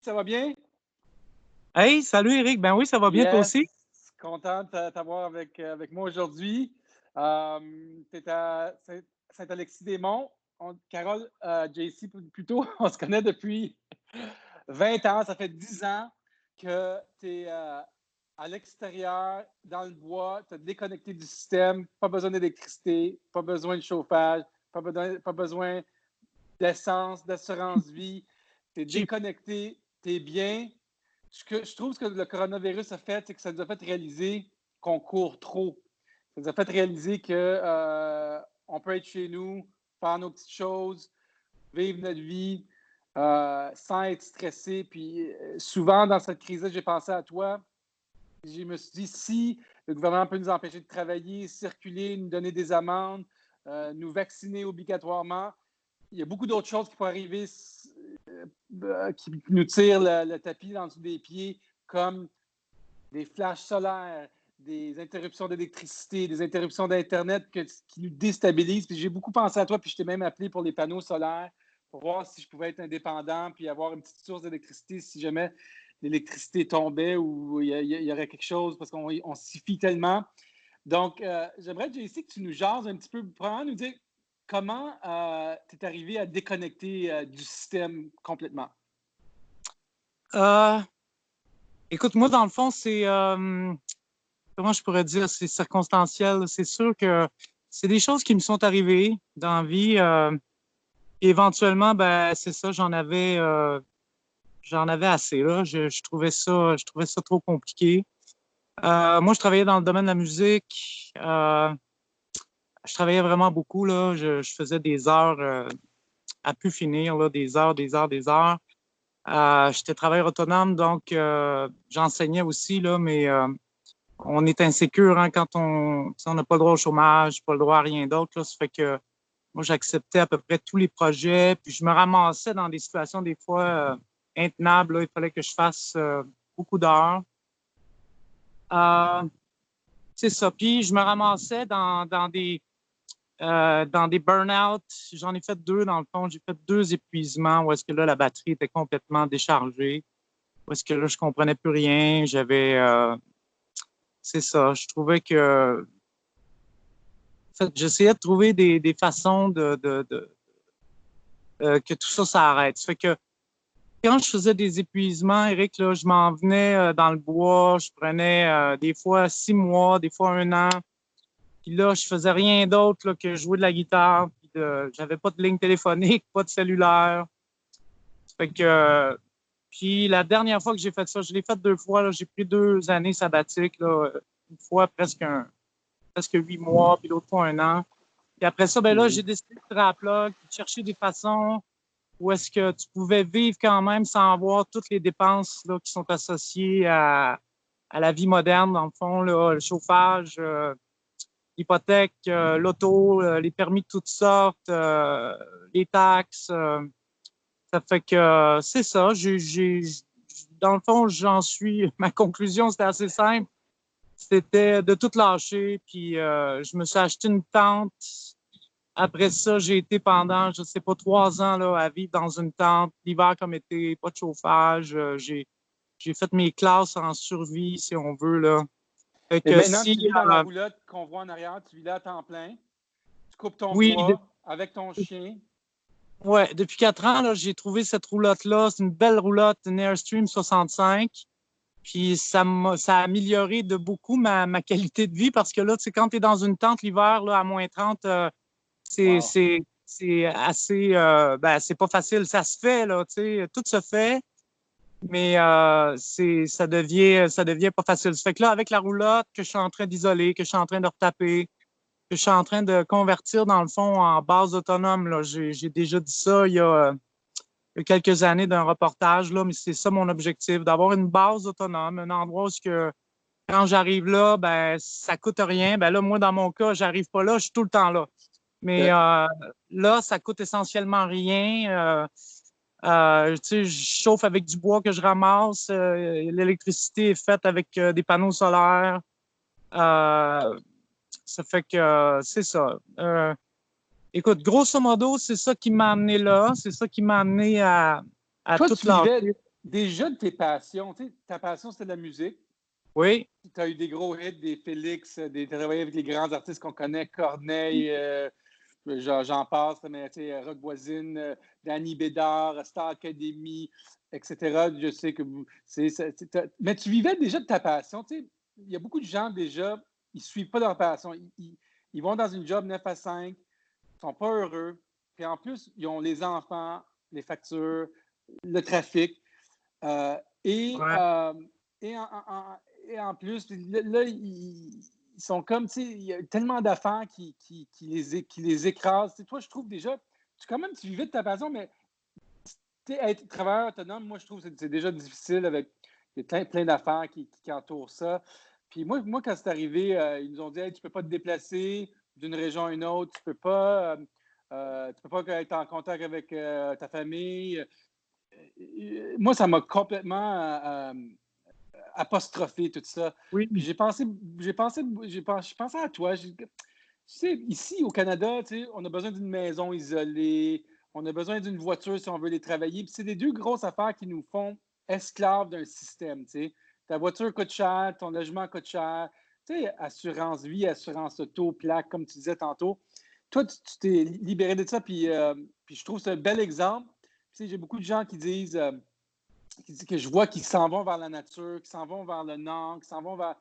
Ça va bien? Hey, salut Eric. Ben oui, ça va bien toi Yes, aussi? content de t'avoir avec moi aujourd'hui. Tu es à Saint-Alexis-des-Monts. Carole, JC, plutôt, on se connaît depuis 20 ans. Ça fait 10 ans que tu es à l'extérieur, dans le bois, tu as déconnecté du système, pas besoin d'électricité, pas besoin de chauffage, pas besoin d'essence, d'assurance vie. Tu es J'ai- déconnecté, tu es bien. Je trouve que le coronavirus a fait, c'est que ça nous a fait réaliser qu'on court trop. Ça nous a fait réaliser que on peut être chez nous, faire nos petites choses, vivre notre vie sans être stressé. Puis souvent, dans cette crise-là, j'ai pensé à toi. Je me suis dit, si le gouvernement peut nous empêcher de travailler, circuler, nous donner des amendes, nous vacciner obligatoirement, il y a beaucoup d'autres choses qui peuvent arriver qui nous tirent le tapis dans dessous des pieds, comme des flashs solaires, des interruptions d'électricité, des interruptions d'Internet qui nous déstabilisent. Puis j'ai beaucoup pensé à toi, puis je t'ai même appelé pour les panneaux solaires, pour voir si je pouvais être indépendant, puis avoir une petite source d'électricité si jamais l'électricité tombait ou il y aurait quelque chose, parce qu'on s'y fie tellement. Donc, j'aimerais, JC, que tu nous jases un petit peu, probablement nous dire comment tu es arrivé à déconnecter du système complètement. Euh, Écoute, moi, dans le fond, c'est, comment je pourrais dire, c'est circonstanciel. C'est sûr que c'est des choses qui me sont arrivées dans la vie. Et éventuellement, ben, c'est ça, j'en avais assez, là. Je trouvais ça trop compliqué. Moi, je travaillais dans le domaine de la musique. Je travaillais vraiment beaucoup, là. Je faisais des heures, à pu finir, là, des heures, des heures, des heures. J'étais travailleur autonome, donc j'enseignais aussi, là, mais on est insécure hein, quand on n'a pas le droit au chômage, pas le droit à rien d'autre. Là, ça fait que moi, j'acceptais à peu près tous les projets, puis je me ramassais dans des situations des fois intenables. Là, il fallait que je fasse beaucoup d'heures. Euh, c'est ça. Puis je me ramassais dans des burn-out. J'en ai fait deux, dans le fond. J'ai fait deux épuisements où est-ce que là, la batterie était complètement déchargée. Où est-ce que là, je comprenais plus rien. C'est ça. Je trouvais que, en fait, j'essayais de trouver des façons que tout ça s'arrête. Ça fait que quand je faisais des épuisements, Eric, là, je m'en venais dans le bois. Je prenais des fois 6 mois, des fois un an. Puis là, je faisais rien d'autre là, que jouer de la guitare. J'avais pas de ligne téléphonique, pas de cellulaire. Ça fait que puis la dernière fois que j'ai fait ça, je l'ai fait 2 fois. Là, j'ai pris 2 années sabbatiques. Là, une fois presque 8 mois, puis l'autre fois un an. Puis après ça, ben là, j'ai décidé de tirer à plat, de chercher des façons où est-ce que tu pouvais vivre quand même sans avoir toutes les dépenses là, qui sont associées à la vie moderne, dans le fond, là, le chauffage, l'hypothèque, l'auto, les permis de toutes sortes, les taxes. Ça fait que c'est ça. Dans le fond, ma conclusion, c'était assez simple. C'était de tout lâcher. Puis je me suis acheté une tente. Après ça, j'ai été pendant, je sais pas, 3 ans là, à vivre dans une tente, l'hiver comme été, pas de chauffage. J'ai fait mes classes en survie, si on veut. Là. Fait Et que maintenant, si, tu vis dans la roulotte qu'on voit en arrière, tu vis là à temps plein, tu coupes ton oui, bois avec ton chien. ouais, depuis 4 ans, là, j'ai trouvé cette roulotte-là. C'est une belle roulotte, une Airstream 65. Puis ça a amélioré de beaucoup ma qualité de vie parce que là, tu sais, quand tu es dans une tente l'hiver, là, à -30, c'est, Wow. c'est, c'est assez, ben, c'est pas facile. Ça se fait, là, tu sais, tout se fait, mais ça devient pas facile. Ça fait que là, avec la roulotte que je suis en train d'isoler, que je suis en train de retaper, que je suis en train de convertir, dans le fond, en base autonome, là, j'ai déjà dit ça il y a quelques années d'un reportage, là, mais c'est ça mon objectif, d'avoir une base autonome, un endroit où quand j'arrive là, ben, ça coûte rien. Ben là, moi, dans mon cas, j'arrive pas là, je suis tout le temps là. Mais là, ça coûte essentiellement rien. Tu sais, je chauffe avec du bois que je ramasse. L'électricité est faite avec des panneaux solaires. Ça fait que c'est ça. Écoute, grosso modo, c'est ça qui m'a amené là. C'est ça qui m'a amené à Toi, tout lâcher. déjà de tes passions, tu sais, ta passion, c'était la musique. Oui. Tu as eu des gros hits, des Félix, tu as travaillé avec les grands artistes qu'on connaît, Corneille, j'en passe, mais tu sais, Rock Voisine, Danny Bédard, Star Academy, etc. Je sais que mais tu vivais déjà de ta passion. Tu sais, il y a beaucoup de gens déjà, ils ne suivent pas leur passion. Ils vont dans une job 9 à 5, ils ne sont pas heureux. Puis en plus, ils ont les enfants, les factures, le trafic. Et, Ouais. et en plus, là, ils sont comme, tu sais, il y a tellement d'affaires qui les écrasent. Tu sais, toi, je trouve déjà, quand même, tu vivais de ta passion, mais être travailleur autonome, moi, je trouve que c'est déjà difficile avec il y a plein d'affaires qui entourent ça. Puis moi quand c'est arrivé, ils nous ont dit hey, tu ne peux pas te déplacer d'une région à une autre, tu ne peux pas être en contact avec ta famille. Moi, ça m'a complètement apostrophé tout ça. Oui. Puis j'ai pensé à toi. Tu sais, ici au Canada, tu sais, on a besoin d'une maison isolée, on a besoin d'une voiture si on veut les travailler. Puis c'est les deux grosses affaires qui nous font esclaves d'un système. Tu sais. Ta voiture coûte cher, ton logement coûte cher. Tu sais, assurance vie, assurance auto, plaque, comme tu disais tantôt. Toi, tu t'es libéré de ça, puis je trouve que c'est un bel exemple. Tu sais, j'ai beaucoup de gens qui disent que je vois qu'ils s'en vont vers la nature, qui s'en vont vers le nord, qui s'en vont vers.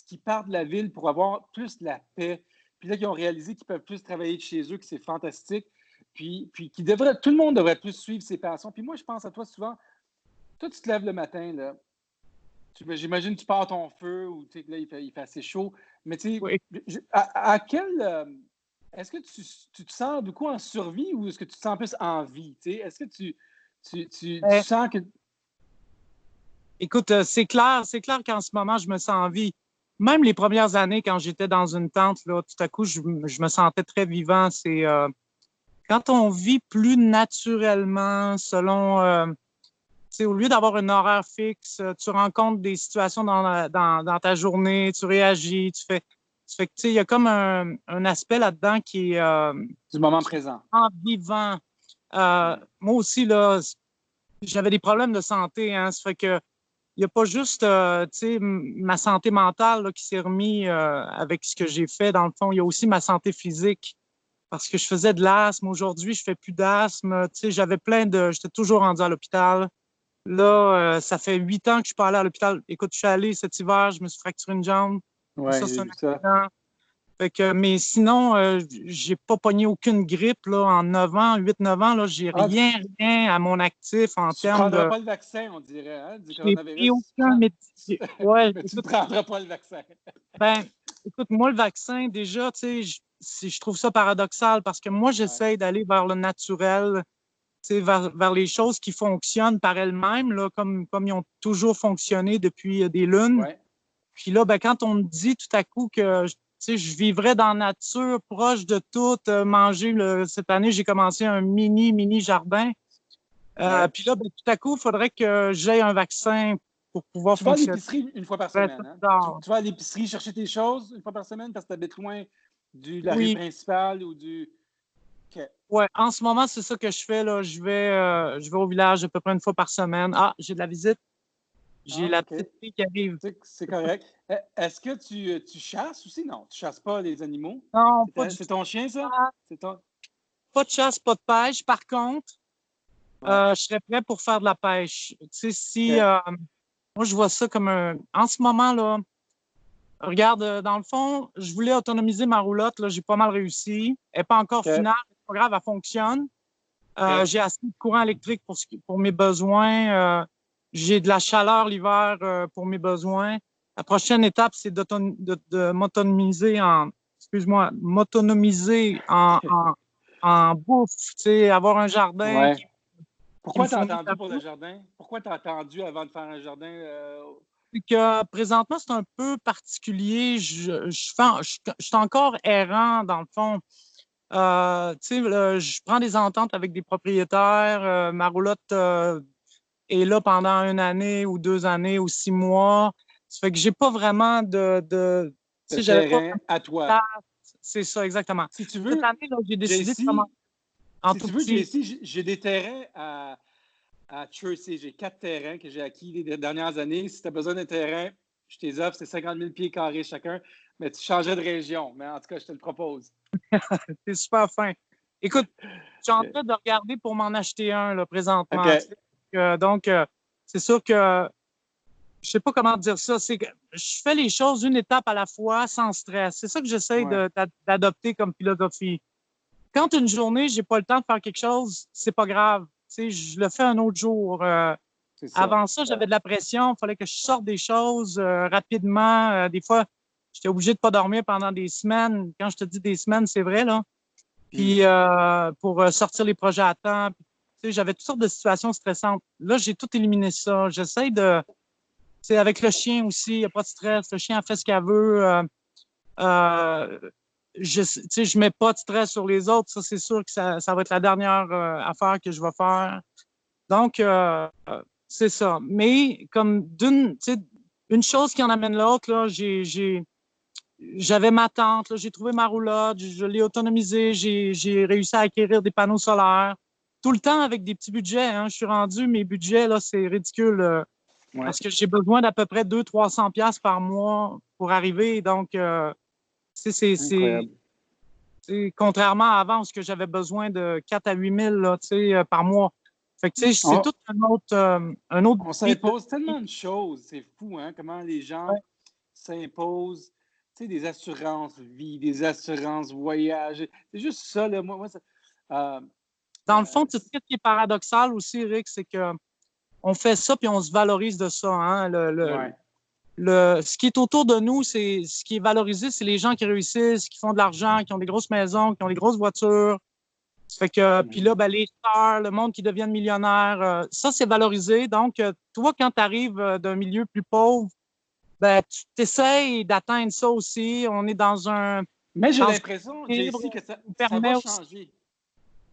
Qui partent de la ville pour avoir plus de la paix. Puis là, qui ont réalisé qu'ils peuvent plus travailler de chez eux, que c'est fantastique. Puis tout le monde devrait plus suivre ses passions. Puis moi, je pense à toi souvent. Toi, tu te lèves le matin, là. J'imagine que tu pars ton feu ou là, il fait assez chaud. Mais tu sais, Oui. à quel. Est-ce que tu te sens du coup en survie ou est-ce que tu te sens plus en vie? Est-ce que tu sens que. Écoute, c'est clair qu'en ce moment, je me sens en vie. Même les premières années, quand j'étais dans une tente, là, tout à coup, je me sentais très vivant. C'est quand on vit plus naturellement, selon, au lieu d'avoir un horaire fixe, tu rencontres des situations dans ta journée, tu réagis, tu fais que, il y a comme un aspect là-dedans qui est Du moment présent. en vivant. Moi aussi, là, j'avais des problèmes de santé, hein, ça fait que il n'y a pas juste ma santé mentale là, qui s'est remise avec ce que j'ai fait. Dans le fond, il y a aussi ma santé physique parce que je faisais de l'asthme. Aujourd'hui, je fais plus d'asthme. J'avais j'étais toujours rendu à l'hôpital. Là, ça fait 8 ans que je suis pas allé à l'hôpital. Écoute, je suis allé cet hiver, je me suis fracturé une jambe. Oui, Ça, j'ai c'est un vu ça. accident. Fait que, mais sinon, j'ai pas pogné aucune grippe là, en 9 ans, 8-9 ans. Là, j'ai rien à mon actif en Tu ne termes prendras de. pas le vaccin, on dirait, hein, du J'ai pris coronavirus. aucun médicament. Ouais, Mais tu ne écoute, prendras pas le vaccin. ben, écoute, moi, le vaccin, déjà, tu sais, je trouve ça paradoxal parce que moi, j'essaye d'aller vers le naturel, tu sais, vers les choses qui fonctionnent par elles-mêmes, là, comme ils ont toujours fonctionné depuis des lunes. Ouais. Puis là, ben, quand on me dit tout à coup que tu sais, je vivrais dans la nature, proche de tout, manger, cette année, j'ai commencé un mini jardin. Puis là, ben, tout à coup, il faudrait que j'aie un vaccin pour pouvoir Tu vas à fonctionner. l'épicerie une fois par Ouais, semaine. Hein? ça, Tu vas à l'épicerie chercher tes choses une fois par semaine parce que tu habites loin de la rue oui, principale ou du. Okay. ouais, en ce moment, c'est ça que je fais, là. Je vais au village à peu près une fois par semaine. Ah, j'ai de la visite. J'ai Ah, la OK. petite fille qui arrive. C'est correct. Est-ce que tu chasses aussi? Non, tu ne chasses pas les animaux. Non, pas du C'est tout. ton chien, ça? C'est ton. Pas de chasse, pas de pêche. Par contre, Ouais. je serais prêt pour faire de la pêche. Tu sais, si OK. moi, je vois ça comme un. En ce moment, là, regarde, dans le fond, je voulais autonomiser ma roulotte. Là, j'ai pas mal réussi. Elle n'est pas encore OK. finale. C'est pas grave, elle fonctionne. OK. J'ai assez de courant électrique pour mes besoins. J'ai de la chaleur l'hiver pour mes besoins. La prochaine étape, c'est de m'autonomiser en bouffe, tu sais, avoir un jardin Ouais. qui me Pourquoi tu as fournit de la attendu pour le bouffe. jardin? Pourquoi tu as attendu avant de faire un jardin? Puis que présentement, c'est un peu particulier. Je suis encore errant, dans le fond. Tu sais, je prends des ententes avec des propriétaires. Ma roulotte est là pendant 1 année ou 2 années ou 6 mois. Ça fait que j'ai pas vraiment tu De sais, j'avais pas terrain vraiment à de toi. place. C'est ça, exactement. Si tu Cette veux, année, là, j'ai décidé de JC, commencer en tout petit. J'ai des terrains à Jersey. J'ai 4 terrains que j'ai acquis les dernières années. Si tu as besoin d'un terrain, je t'es offre, c'est 50 000 pieds carrés chacun, mais tu changerais de région. Mais en tout cas, je te le propose. C'est super fin. Écoute, je suis en train de regarder pour m'en acheter un là, présentement. Okay. Donc, c'est sûr que je sais pas comment dire ça. C'est que je fais les choses une étape à la fois, sans stress. C'est ça que j'essaie d'adopter comme philosophie. Quand une journée, j'ai pas le temps de faire quelque chose, c'est pas grave. Tu sais, je le fais un autre jour. Avant ça, j'avais de la pression. Il fallait que je sorte des choses rapidement. Des fois, j'étais obligé de pas dormir pendant des semaines. Quand je te dis des semaines, c'est vrai, là. Puis pour sortir les projets à temps. Puis, tu sais, j'avais toutes sortes de situations stressantes. Là, j'ai tout éliminé ça. J'essaie de... C'est avec le chien aussi, il n'y a pas de stress. Le chien a fait ce qu'elle veut. Je mets pas de stress sur les autres. Ça, c'est sûr que ça va être la dernière affaire que je vais faire. Donc, c'est ça. Mais comme une chose qui en amène l'autre, là, j'avais ma tente, là, j'ai trouvé ma roulotte, je l'ai autonomisée, j'ai réussi à acquérir des panneaux solaires. Tout le temps avec des petits budgets. Hein. Je suis rendu, mes budgets, là, c'est ridicule. Parce que j'ai besoin d'à peu près 200-300$ par mois pour arriver. Donc, c'est contrairement à avant, où j'avais besoin de 4 à 8 000 là, par mois. Fait que, c'est tout un autre on s'impose tellement de choses. C'est fou, hein, comment les gens s'imposent des assurances vie, des assurances voyage. C'est juste ça, là. Moi ça, dans le fond, ce qui est paradoxal aussi, Rick, c'est que on fait ça puis on se valorise de ça. Hein? Ce qui est autour de nous, ce qui est valorisé, c'est les gens qui réussissent, qui font de l'argent, qui ont des grosses maisons, qui ont des grosses voitures. Ça fait que, puis là, ben, les stars, le monde qui deviennent millionnaires, ça, c'est valorisé. Donc, toi, quand tu arrives d'un milieu plus pauvre, ben, tu t'essayes d'atteindre ça aussi. On est dans un... Mais j'ai l'impression, JC, que ça va changer.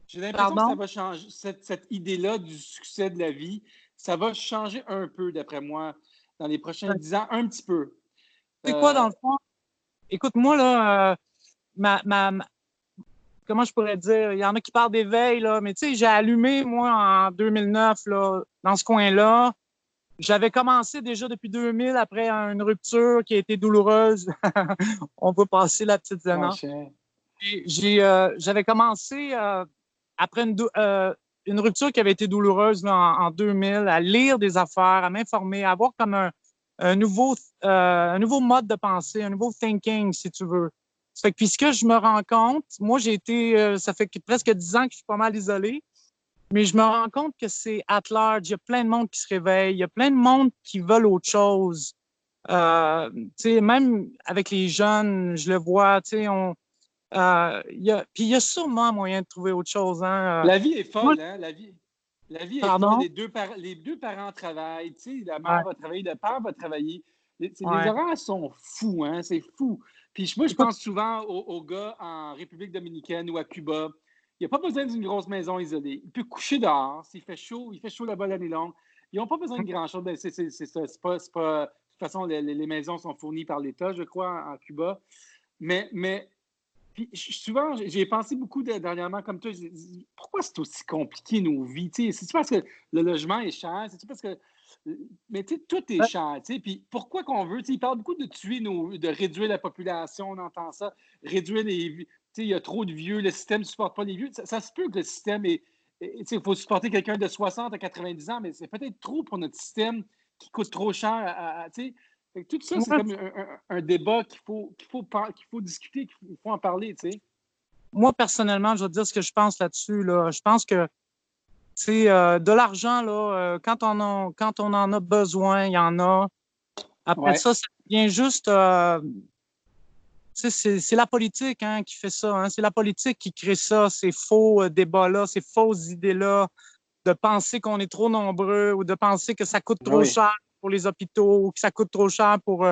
J'ai l'impression que ça va changer. Cette idée-là du succès de la vie, ça va changer un peu, d'après moi, dans les prochains 10 ans, un petit peu. C'est quoi, dans le fond? Écoute, moi, là, comment je pourrais dire? Il y en a qui parlent d'éveil, là, mais tu sais, j'ai allumé, moi, en 2009, là, dans ce coin-là. J'avais commencé déjà depuis 2000, après une rupture qui a été douloureuse. On peut passer la petite Zéna. J'avais commencé, après une rupture qui avait été douloureuse là, en 2000, à lire des affaires, à m'informer, à avoir comme un nouveau mode de pensée, un nouveau thinking, si tu veux. Ça fait que, puis ce que je me rends compte, moi, ça fait presque 10 ans que je suis pas mal isolé, mais je me rends compte que c'est at large. Il y a plein de monde qui se réveille, il y a plein de monde qui veulent autre chose. Même avec les jeunes, je le vois, puis il y a sûrement moyen de trouver autre chose. Hein? La vie est folle, hein? La vie est folle. Les deux parents travaillent, la mère va travailler, le père va travailler. Les horaires sont fous, hein? C'est fou. Puis moi, je pense souvent aux gars en République dominicaine ou à Cuba. Il n'y a pas besoin d'une grosse maison isolée. Il peut coucher dehors. S'il fait chaud, il fait chaud là-bas l'année longue. Ils n'ont pas besoin de grand-chose. Ben, c'est ça. De toute façon, les maisons sont fournies par l'État, je crois, en Cuba. Mais puis souvent, j'ai pensé beaucoup dernièrement comme toi. Pourquoi c'est aussi compliqué nos vies? C'est-tu parce que le logement est cher? C'est-tu parce que. Mais tout est cher. Puis pourquoi qu'on veut? Ils parlent beaucoup de de réduire la population, on entend ça. Réduire les. Il y a trop de vieux, le système ne supporte pas les vieux. Ça se peut que le système est. Il faut supporter quelqu'un de 60 à 90 ans, mais c'est peut-être trop pour notre système qui coûte trop cher tout ça, c'est comme un débat qu'il faut discuter, qu'il faut en parler, tu sais. Moi, personnellement, je vais te dire ce que je pense là-dessus. Là. Je pense que de l'argent, là, quand on en a besoin, il y en a. Après ça vient juste... c'est la politique hein, qui fait ça. Hein. C'est la politique qui crée ça, ces faux débats-là, ces fausses idées-là, de penser qu'on est trop nombreux ou de penser que ça coûte trop cher pour les hôpitaux ou que ça coûte trop cher pour...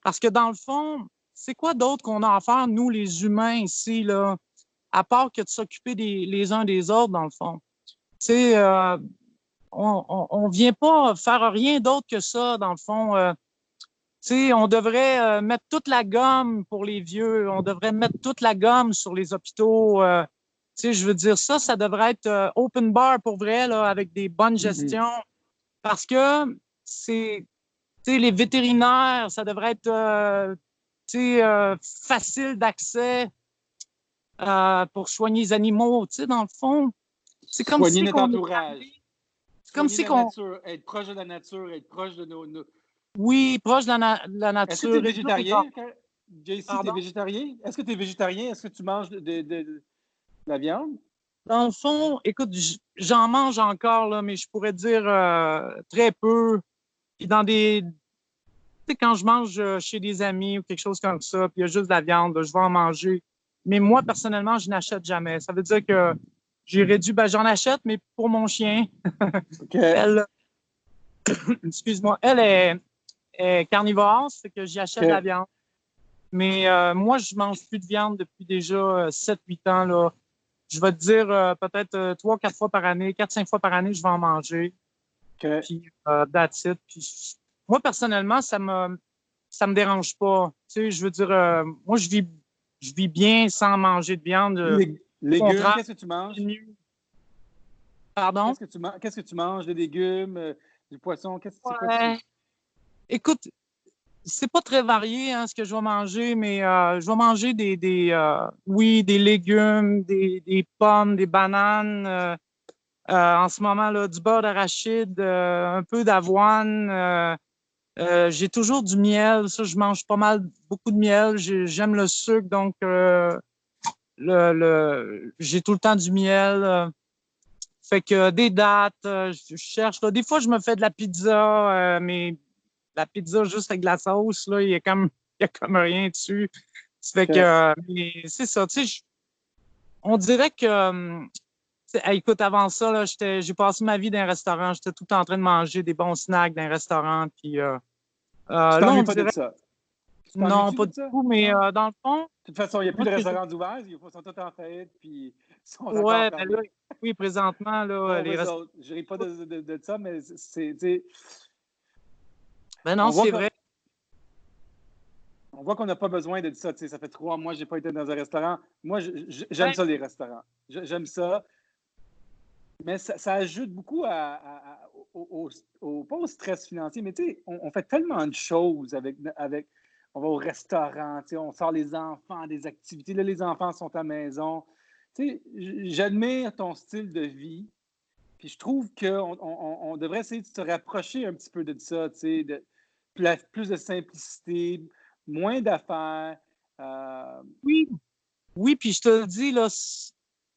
Parce que dans le fond, c'est quoi d'autre qu'on a à faire, nous, les humains ici, là, à part que de s'occuper les uns des autres, dans le fond? Tu sais, on vient pas faire rien d'autre que ça, dans le fond. Tu sais, on devrait mettre toute la gomme pour les vieux. On devrait mettre toute la gomme sur les hôpitaux. sais, je veux dire, ça devrait être open bar pour vrai, là, avec des bonnes gestions. Parce que c'est, tu sais, les vétérinaires, ça devrait être, tu sais, facile d'accès pour soigner les animaux, tu sais, dans le fond. C'est comme Soigner si notre qu'on est entourage. arrivé- c'est comme Soigner si la qu'on, nature, être proche de la nature, être proche de nos... oui, proche de la Est-ce que tu es nature, réduire les végétarien, JC, tu es pardon. végétarien? Est-ce que tu es végétarien? Est-ce que tu manges de la viande? Dans le fond, écoute, j'en mange encore, là, mais je pourrais dire très peu. Puis dans des, tu sais, quand je mange chez des amis ou quelque chose comme ça, puis il y a juste de la viande, je vais en manger. Mais moi, personnellement, je n'achète jamais. Ça veut dire que j'ai réduit, ben, j'en achète, mais pour mon chien, OK. elle, excuse-moi, est carnivore, c'est que j'y achète de la OK. viande. Mais moi, je mange plus de viande depuis déjà 7-8 ans, là. Je vais te dire peut-être 3-4 fois par année, 4-5 fois par année, je vais en manger. OK. Puis, that's it. Puis, moi, personnellement, ça me dérange pas. Tu sais, je veux dire, moi, je vis bien sans manger de viande. Au Légumes, contraire, qu'est-ce que tu manges? pardon? Qu'est-ce que tu manges? Des légumes, du poisson? C'est quoi tu... Ouais. Écoute, c'est pas très varié hein, ce que je vais manger, mais je vais manger oui, des légumes, des pommes, des bananes. En ce moment, là, du beurre d'arachide, un peu d'avoine. J'ai toujours du miel. Ça, je mange pas mal, beaucoup de miel. J'aime le sucre, donc j'ai tout le temps du miel. Fait que des dattes, je cherche. Là. Des fois, je me fais de la pizza, mais la pizza juste avec de la sauce, là, il y a comme rien dessus. Ça fait que, OK. mais c'est ça, tu sais, on dirait que, hey, écoute, avant ça, là, j'ai passé ma vie dans un restaurant. J'étais tout le temps en train de manger des bons snacks dans un restaurant. Puis Tu là, t'ennuies on pas de dirait, ça? Tu non, t'ennuies-tu pas de du ça? tout, mais Non? dans le fond, De toute façon, il n'y a plus moi, de ce que restaurants ouverts. Ils sont tous en faillite, puis ils sont encore ouais, ben là, fermés. oui, présentement, là, les Pauvres eux restaurants. autres. Je ne ris pas de ça, mais tu sais, Ben non, on voit c'est que vrai. on voit qu'on n'a pas besoin de ça. Tu sais, ça fait 3 mois que je n'ai pas été dans un restaurant. Moi, j'aime Ben, ça, les restaurants. J'aime ça. Mais ça ajoute beaucoup pas au stress financier, mais tu sais, on fait tellement de choses avec on va au restaurant, tu sais, on sort les enfants, des activités. Là, les enfants sont à la maison. Tu sais, j'admire ton style de vie. Puis je trouve qu'on devrait essayer de se rapprocher un petit peu de ça, tu sais, de plus de simplicité, moins d'affaires. oui, oui, puis je te le dis, là,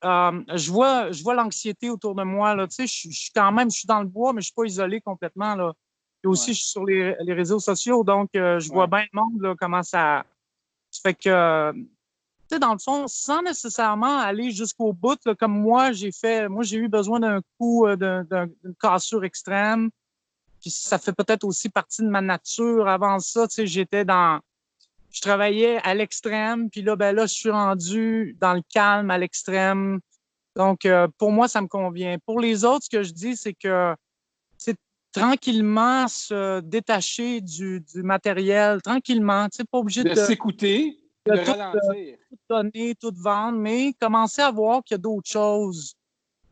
je vois l'anxiété autour de moi, là, tu sais, je suis dans le bois, mais je suis pas isolé complètement, là. Puis aussi, Ouais, je suis sur les réseaux sociaux, donc je vois ouais. bien le monde, là, comment ça fait que, tu sais, dans le fond, sans nécessairement aller jusqu'au bout, là, comme moi, j'ai eu besoin d'un coup, d'une cassure extrême, puis ça fait peut-être aussi partie de ma nature. Avant ça, tu sais, je travaillais à l'extrême, puis là, ben là, je suis rendu dans le calme à l'extrême. Donc, pour moi, ça me convient. Pour les autres, ce que je dis, c'est que c'est tranquillement se détacher du matériel, tranquillement. Tu sais, pas obligé De s'écouter, puis de de tout, ralentir. tout donner, tout vendre, mais commencer à voir qu'il y a d'autres choses.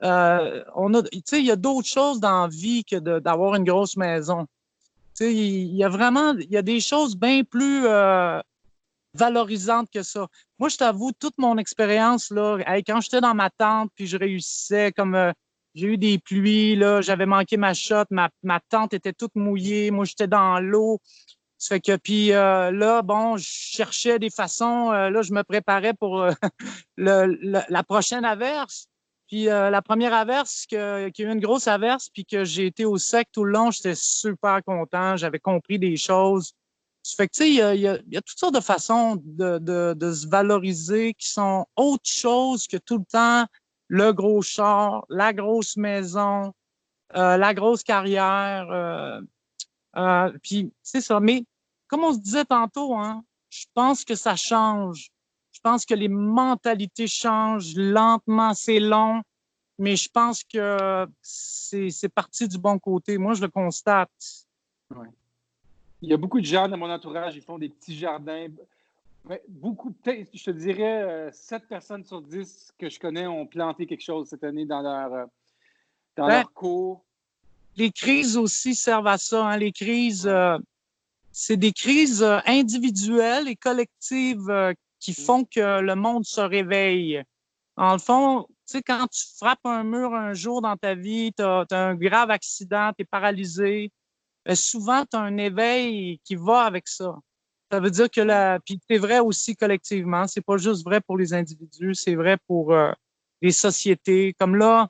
Tu sais, il y a d'autres choses dans la vie que d'avoir une grosse maison. Tu sais, il y a des choses bien plus valorisante que ça. Moi, je t'avoue, toute mon expérience, là, quand j'étais dans ma tente, puis je réussissais, comme j'ai eu des pluies, là, j'avais manqué ma shot, ma tente était toute mouillée, moi, j'étais dans l'eau. Ça fait que, puis là, bon, je cherchais des façons, là, je me préparais pour la prochaine averse. Puis la première averse, qu'il y a eu une grosse averse, puis que j'ai été au sec tout le long, j'étais super content, j'avais compris des choses. Ça fait que, tu sais, il y a toutes sortes de façons de se valoriser qui sont autre chose que tout le temps le gros char, la grosse maison, la grosse carrière. Puis, c'est ça. Mais comme on se disait tantôt, hein, je pense que ça change. Je pense que les mentalités changent lentement, c'est long, mais je pense que c'est parti du bon côté. Moi, je le constate. Ouais. Il y a beaucoup de gens dans mon entourage, ils font des petits jardins Ouais, beaucoup, peut-être, je te dirais, 7 personnes sur 10 que je connais ont planté quelque chose cette année dans Ben, leur cours. les crises aussi servent à ça, hein. Les crises, Ouais. c'est des crises individuelles et collectives qui Mm. font que le monde se réveille. En le fond, tu sais, quand tu frappes un mur un jour dans ta vie, tu as un grave accident, tu es paralysé, souvent, tu as un éveil qui va avec ça. Ça veut dire que Ouais. puis c'est vrai aussi collectivement, c'est pas juste vrai pour les individus, c'est vrai pour les sociétés. Comme là,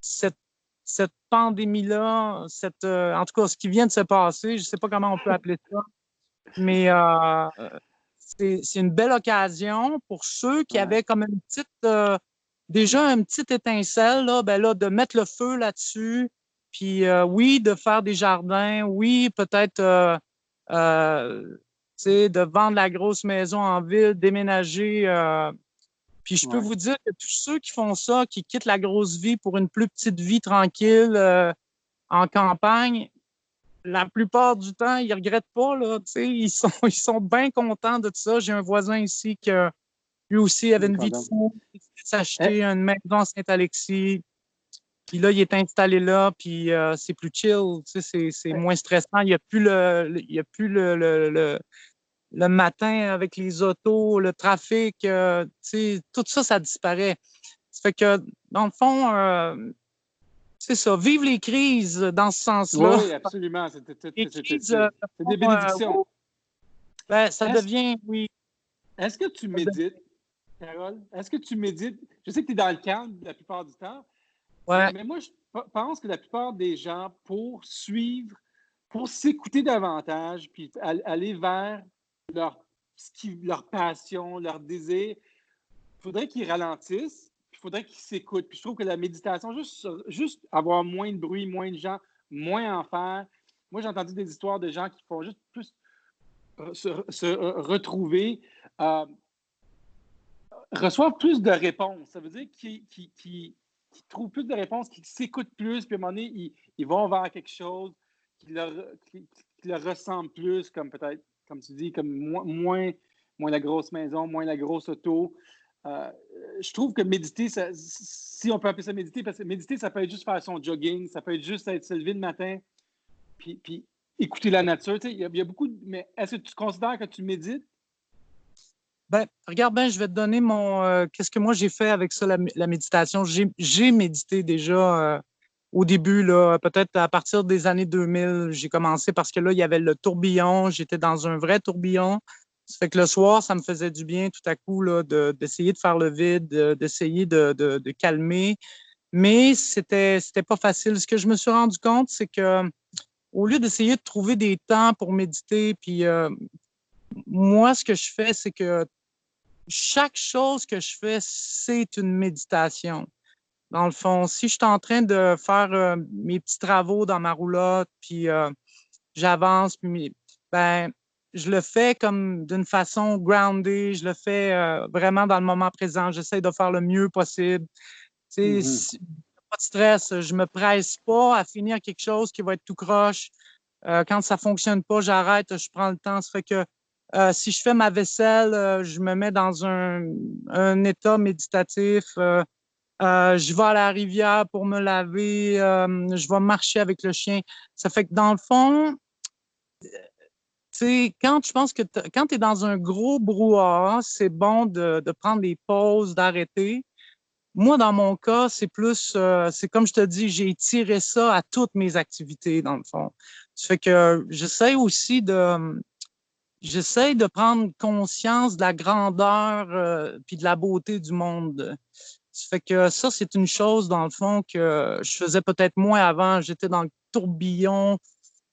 cette, cette pandémie-là, en tout cas, ce qui vient de se passer, je sais pas comment on peut appeler ça, mais c'est une belle occasion pour ceux qui Ouais. avaient comme une petite, déjà une petite étincelle, là, ben là, de mettre le feu là-dessus. Puis oui, de faire des jardins, oui, peut-être euh, tu sais, de vendre la grosse maison en ville, déménager. Puis je peux Ouais. vous dire que tous ceux qui font ça, qui quittent la grosse vie pour une plus petite vie tranquille en campagne, la plupart du temps, ils regrettent pas, là, tu sais, ils sont bien contents de tout ça. J'ai un voisin ici qui, lui aussi, avait une vie de Condamne. fou. Il s'est Eh, s'acheter une maison à Saint-Alexis. Puis là, il est installé là, puis c'est plus chill, tu sais, c'est eh, moins stressant. Il y a plus le matin avec les autos, le trafic, tu sais, tout ça, ça disparaît. Ça fait que, dans le fond, c'est ça, vive les crises dans ce oui, sens-là. oui, absolument. Les crises, C'est des bénédictions. ben, ça Est-ce, devient, oui, est-ce que tu ça devient- médites, Carole? Est-ce que tu médites? Je sais que tu es dans le calme la plupart du temps, ouais, mais moi, je pense que la plupart des gens, pour suivre, pour s'écouter davantage, puis aller vers leur, leur passion, leur désir, il faudrait qu'ils ralentissent, puis il faudrait qu'ils s'écoutent. Puis je trouve que la méditation, juste avoir moins de bruit, moins de gens, moins en faire. Moi, j'ai entendu des histoires de gens qui font juste plus se retrouver, euh, reçoivent plus de réponses. Ça veut dire qu'ils trouvent plus de réponses, qu'ils s'écoutent plus, puis à un moment donné, ils vont vers quelque chose qui leur ressemble plus, comme peut-être, comme tu dis, comme moins la grosse maison, moins la grosse auto. Euh, je trouve que méditer, si on peut appeler ça méditer, parce que méditer, ça peut être juste faire son jogging, ça peut être juste être se lever le matin, puis écouter la nature. Tu sais, il y a beaucoup mais est-ce que tu considères que tu médites? ben, regarde bien, je vais te donner qu'est-ce que moi j'ai fait avec ça, la méditation. J'ai médité déjà au début, là, peut-être à partir des années 2000, j'ai commencé parce que là, il y avait le tourbillon, j'étais dans un vrai tourbillon. Ça fait que le soir, ça me faisait du bien tout à coup là, d'essayer de faire le vide, d'essayer de calmer. Mais c'était pas facile. Ce que je me suis rendu compte, c'est que au lieu d'essayer de trouver des temps pour méditer, puis moi, ce que je fais, c'est que chaque chose que je fais, c'est une méditation. Dans le fond, si je suis en train de faire mes petits travaux dans ma roulotte, puis j'avance, puis ben, je le fais comme d'une façon grounded, je le fais vraiment dans le moment présent. J'essaie de faire le mieux possible. Tu sais, Mhm. pas de stress, je me presse pas à finir quelque chose qui va être tout croche. Quand ça fonctionne pas, j'arrête, je prends le temps. Ça fait que si je fais ma vaisselle, je me mets dans un état méditatif. Je vais à la rivière pour me laver. Je vais marcher avec le chien. Ça fait que dans le fond, tu sais, quand je pense que quand tu es dans un gros brouhaha, c'est bon de prendre des pauses, d'arrêter. Moi, dans mon cas, c'est plus, c'est comme je te dis, j'ai tiré ça à toutes mes activités, dans le fond. Ça fait que j'essaie de prendre conscience de la grandeur puis de la beauté du monde. Ça fait que ça, c'est une chose, dans le fond, que je faisais peut-être moins avant. J'étais dans le tourbillon.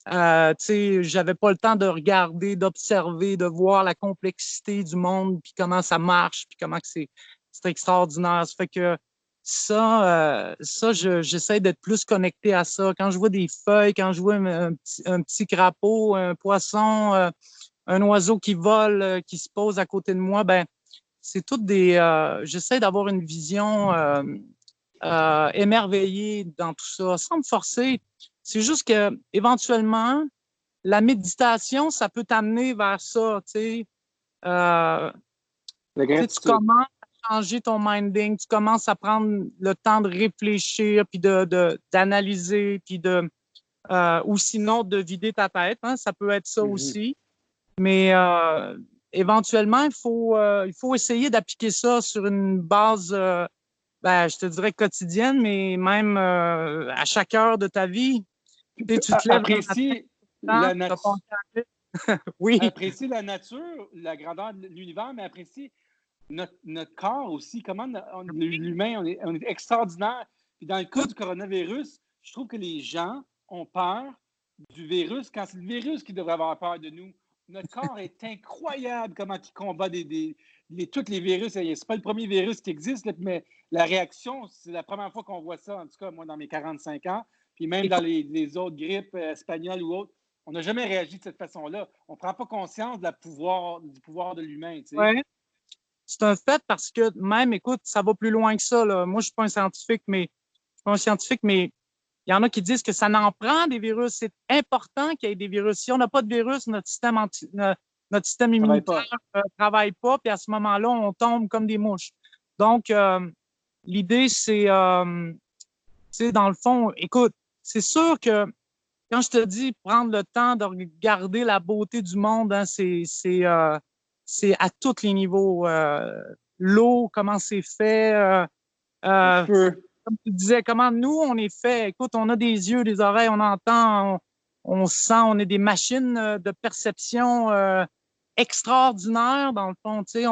Tu sais, j'avais pas le temps de regarder, d'observer, de voir la complexité du monde, puis comment ça marche, puis comment que c'est extraordinaire. Ça fait que j'essaie d'être plus connecté à ça. Quand je vois des feuilles, quand je vois un petit crapaud, un poisson, un oiseau qui vole, qui se pose à côté de moi, ben c'est toutes j'essaie d'avoir une vision émerveillée dans tout ça, sans me forcer. C'est juste que éventuellement, la méditation, ça peut t'amener vers ça, tu sais. La tu gratitude. commences à changer ton minding, tu commences à prendre le temps de réfléchir, puis d'analyser, puis ou sinon de vider ta tête, hein, ça peut être ça aussi. Mais éventuellement, il faut essayer d'appliquer ça sur une base, je te dirais quotidienne, mais même à chaque heure de ta vie. Tu te lèves Apprécie la nature. Oui. Apprécie la nature, la grandeur de l'univers, mais apprécie notre corps aussi. Comment l'humain, on est extraordinaire. Puis dans le cas du coronavirus, je trouve que les gens ont peur du virus quand c'est le virus qui devrait avoir peur de nous. Notre corps est incroyable comment il combat tous les virus. C'est pas le premier virus qui existe, là, mais la réaction, c'est la première fois qu'on voit ça, en tout cas, moi, dans mes 45 ans. Puis même dans les autres grippes espagnoles ou autres, on n'a jamais réagi de cette façon-là. On ne prend pas conscience du pouvoir de l'humain. Tu sais. Ouais. C'est un fait parce que même, écoute, ça va plus loin que ça. Là. Moi, je ne suis pas un scientifique, mais il y en a qui disent que ça n'en prend des virus. C'est important qu'il y ait des virus. Si on n'a pas de virus, notre système immunitaire ne travaille pas, puis à ce moment-là, on tombe comme des mouches. Donc, l'idée, c'est, dans le fond, écoute, c'est sûr que quand je te dis prendre le temps de regarder la beauté du monde, hein, c'est à tous les niveaux. L'eau, comment c'est fait. Comme tu disais, comment nous, on est fait. Écoute, on a des yeux, des oreilles, on entend, on sent, on est des machines de perception extraordinaires, dans le fond. Tu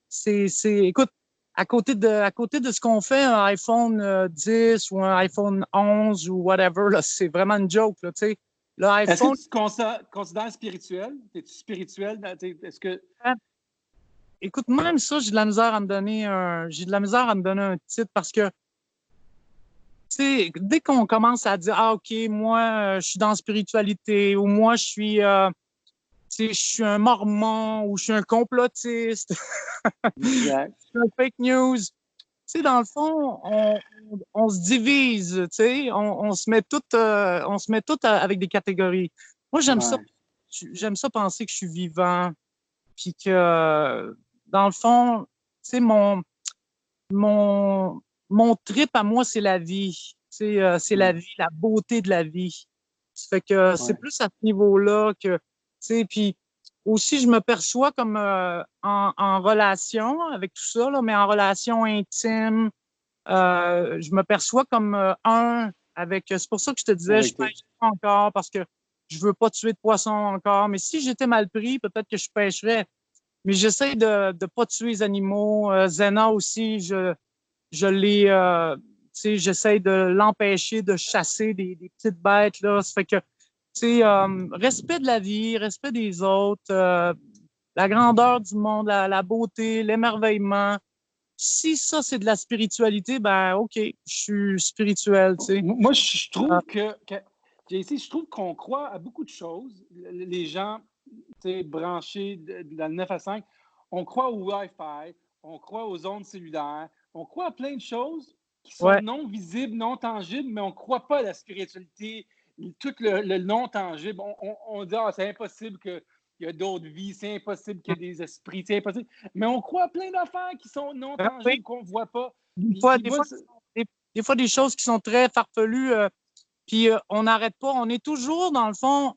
sais, écoute, à côté de ce qu'on fait, un iPhone 10 ou un iPhone 11 ou whatever, là, c'est vraiment une joke, là, tu sais. Est-ce que tu te considères spirituel? Es-tu spirituel? Est-ce que... Écoute, même ça, j'ai de la misère à me donner un titre parce que, tu sais, dès qu'on commence à dire, OK, moi, je suis dans la spiritualité ou moi, je suis un mormon ou je suis un complotiste, exact. je suis un fake news. Tu sais, dans le fond, on se divise, tu sais, on se met tout avec des catégories. Moi, j'aime ça penser que je suis vivant, puis que, dans le fond, tu sais, mon trip à moi, c'est la vie. C'est la vie, la beauté de la vie. Ça fait que c'est plus à ce niveau-là que, tu sais, puis aussi, je me perçois comme en relation avec tout ça, là, mais en relation intime. Je me perçois comme un avec. C'est pour ça que je te disais, je pêche pas encore parce que je veux pas tuer de poisson encore. Mais si j'étais mal pris, peut-être que je pêcherais. Mais j'essaie de ne pas tuer les animaux. Zena aussi, je l'ai, tu sais, j'essaie de l'empêcher de chasser des petites bêtes, là. Ça fait que, tu sais, respect de la vie, respect des autres, la grandeur du monde, la beauté, l'émerveillement. Si ça, c'est de la spiritualité, ben, OK, je suis spirituel, tu sais. Moi, je trouve JC, je trouve qu'on croit à beaucoup de choses. Les gens, branchés dans le 9 à 5, on croit au Wi-Fi, on croit aux ondes cellulaires, on croit à plein de choses qui sont non visibles, non tangibles, mais on ne croit pas à la spiritualité, tout le non tangible. On dit, c'est impossible qu'il y ait d'autres vies, c'est impossible qu'il y ait des esprits, c'est impossible. Mais on croit à plein d'affaires qui sont non tangibles, qu'on ne voit pas. Des fois, des choses qui sont très farfelues, puis on n'arrête pas. On est toujours, dans le fond,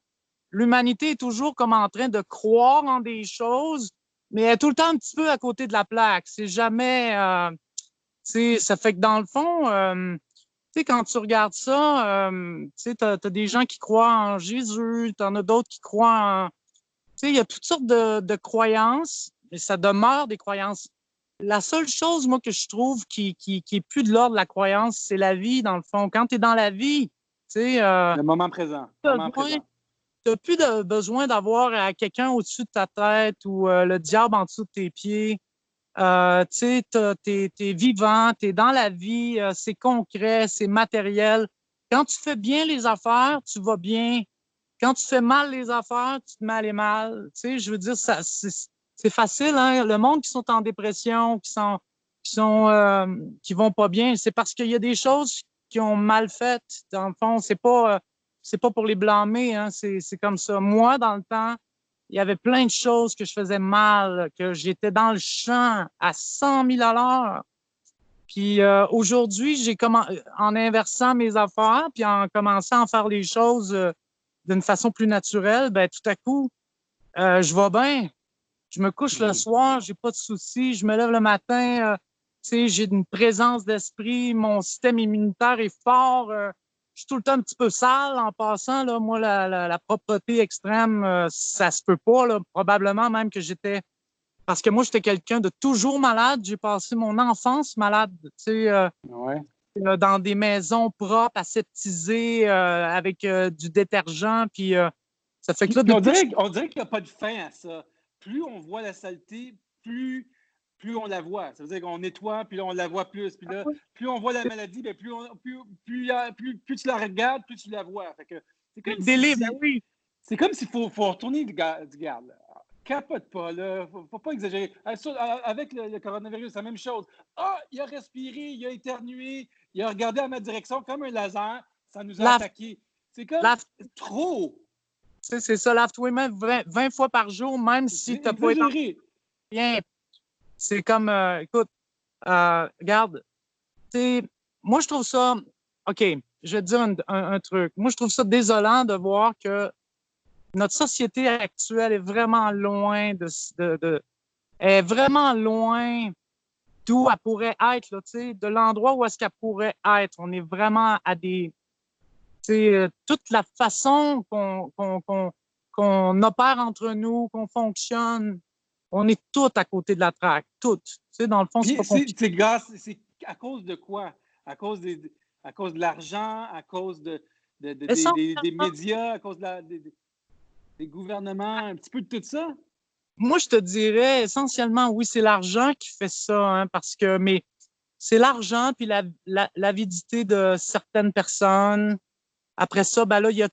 l'humanité est toujours comme en train de croire en des choses, mais elle est tout le temps un petit peu à côté de la plaque. C'est jamais... ça fait que dans le fond, tu sais, quand tu regardes ça, tu sais, t'as des gens qui croient en Jésus, t'en as d'autres qui croient en... Tu sais, il y a toutes sortes de croyances, mais ça demeure des croyances. La seule chose, moi, que je trouve qui est plus de l'ordre de la croyance, c'est la vie, dans le fond. Quand tu es dans la vie, tu sais... le moment présent. Tu n'as plus besoin d'avoir quelqu'un au-dessus de ta tête ou le diable en dessous de tes pieds. Tu sais, t'es vivant, t'es dans la vie, c'est concret, c'est matériel. Quand tu fais bien les affaires, tu vas bien. Quand tu fais mal les affaires, tu te mets les mal. Tu sais, je veux dire, c'est facile, hein? Le monde qui sont en dépression, qui vont pas bien, c'est parce qu'il y a des choses qui ont mal faites. Dans le fond, c'est pas pour les blâmer, hein? C'est comme ça. Moi, dans le temps, il y avait plein de choses que je faisais mal, que j'étais dans le champ à 100 000 à l'heure. Puis aujourd'hui, en inversant mes affaires, puis en commençant à faire les choses d'une façon plus naturelle, ben tout à coup, je vais bien. Je me couche le soir, j'ai pas de soucis. Je me lève le matin, tu sais, j'ai une présence d'esprit. Mon système immunitaire est fort. Je suis tout le temps un petit peu sale en passant. Là, moi, la propreté extrême, ça se peut pas. Là. Probablement même que parce que moi, j'étais quelqu'un de toujours malade. J'ai passé mon enfance malade, tu sais, Ouais. dans des maisons propres, aseptisées, avec du détergent. Puis ça fait que là, Puis on depuis... dirait qu'il n'y a pas de fin à ça. Plus on voit la saleté, plus on la voit. Ça veut dire qu'on nettoie, puis là, on la voit plus. Puis là, plus on voit la maladie, bien, plus tu la regardes, plus tu la vois. Fait que c'est comme Délai, ben si oui. c'est comme s'il faut retourner du garde. Capote pas, là. Faut pas exagérer. Avec le coronavirus, c'est la même chose. Ah, il a respiré, il a éternué, il a regardé à ma direction comme un laser, ça nous a attaqué. C'est comme trop. C'est ça, lave-toi les mains 20 fois par jour, même si tu n'as pas été bien. C'est comme, écoute, regarde, moi, je trouve ça, OK, je vais te dire un truc. Moi, je trouve ça désolant de voir que notre société actuelle est vraiment loin est vraiment loin d'où elle pourrait être, là, de l'endroit où est-ce qu'elle pourrait être. On est vraiment à des... toute la façon qu'on opère entre nous, qu'on fonctionne, on est tous à côté de la traque, toutes. Dans le fond, c'est pas compliqué. C'est à cause de quoi? À cause de l'argent, à cause des médias, à cause des gouvernements, un petit peu de tout ça? Moi, je te dirais essentiellement, oui, c'est l'argent qui fait ça, hein, mais c'est l'argent puis l'avidité de certaines personnes. Après ça, ben là, il y a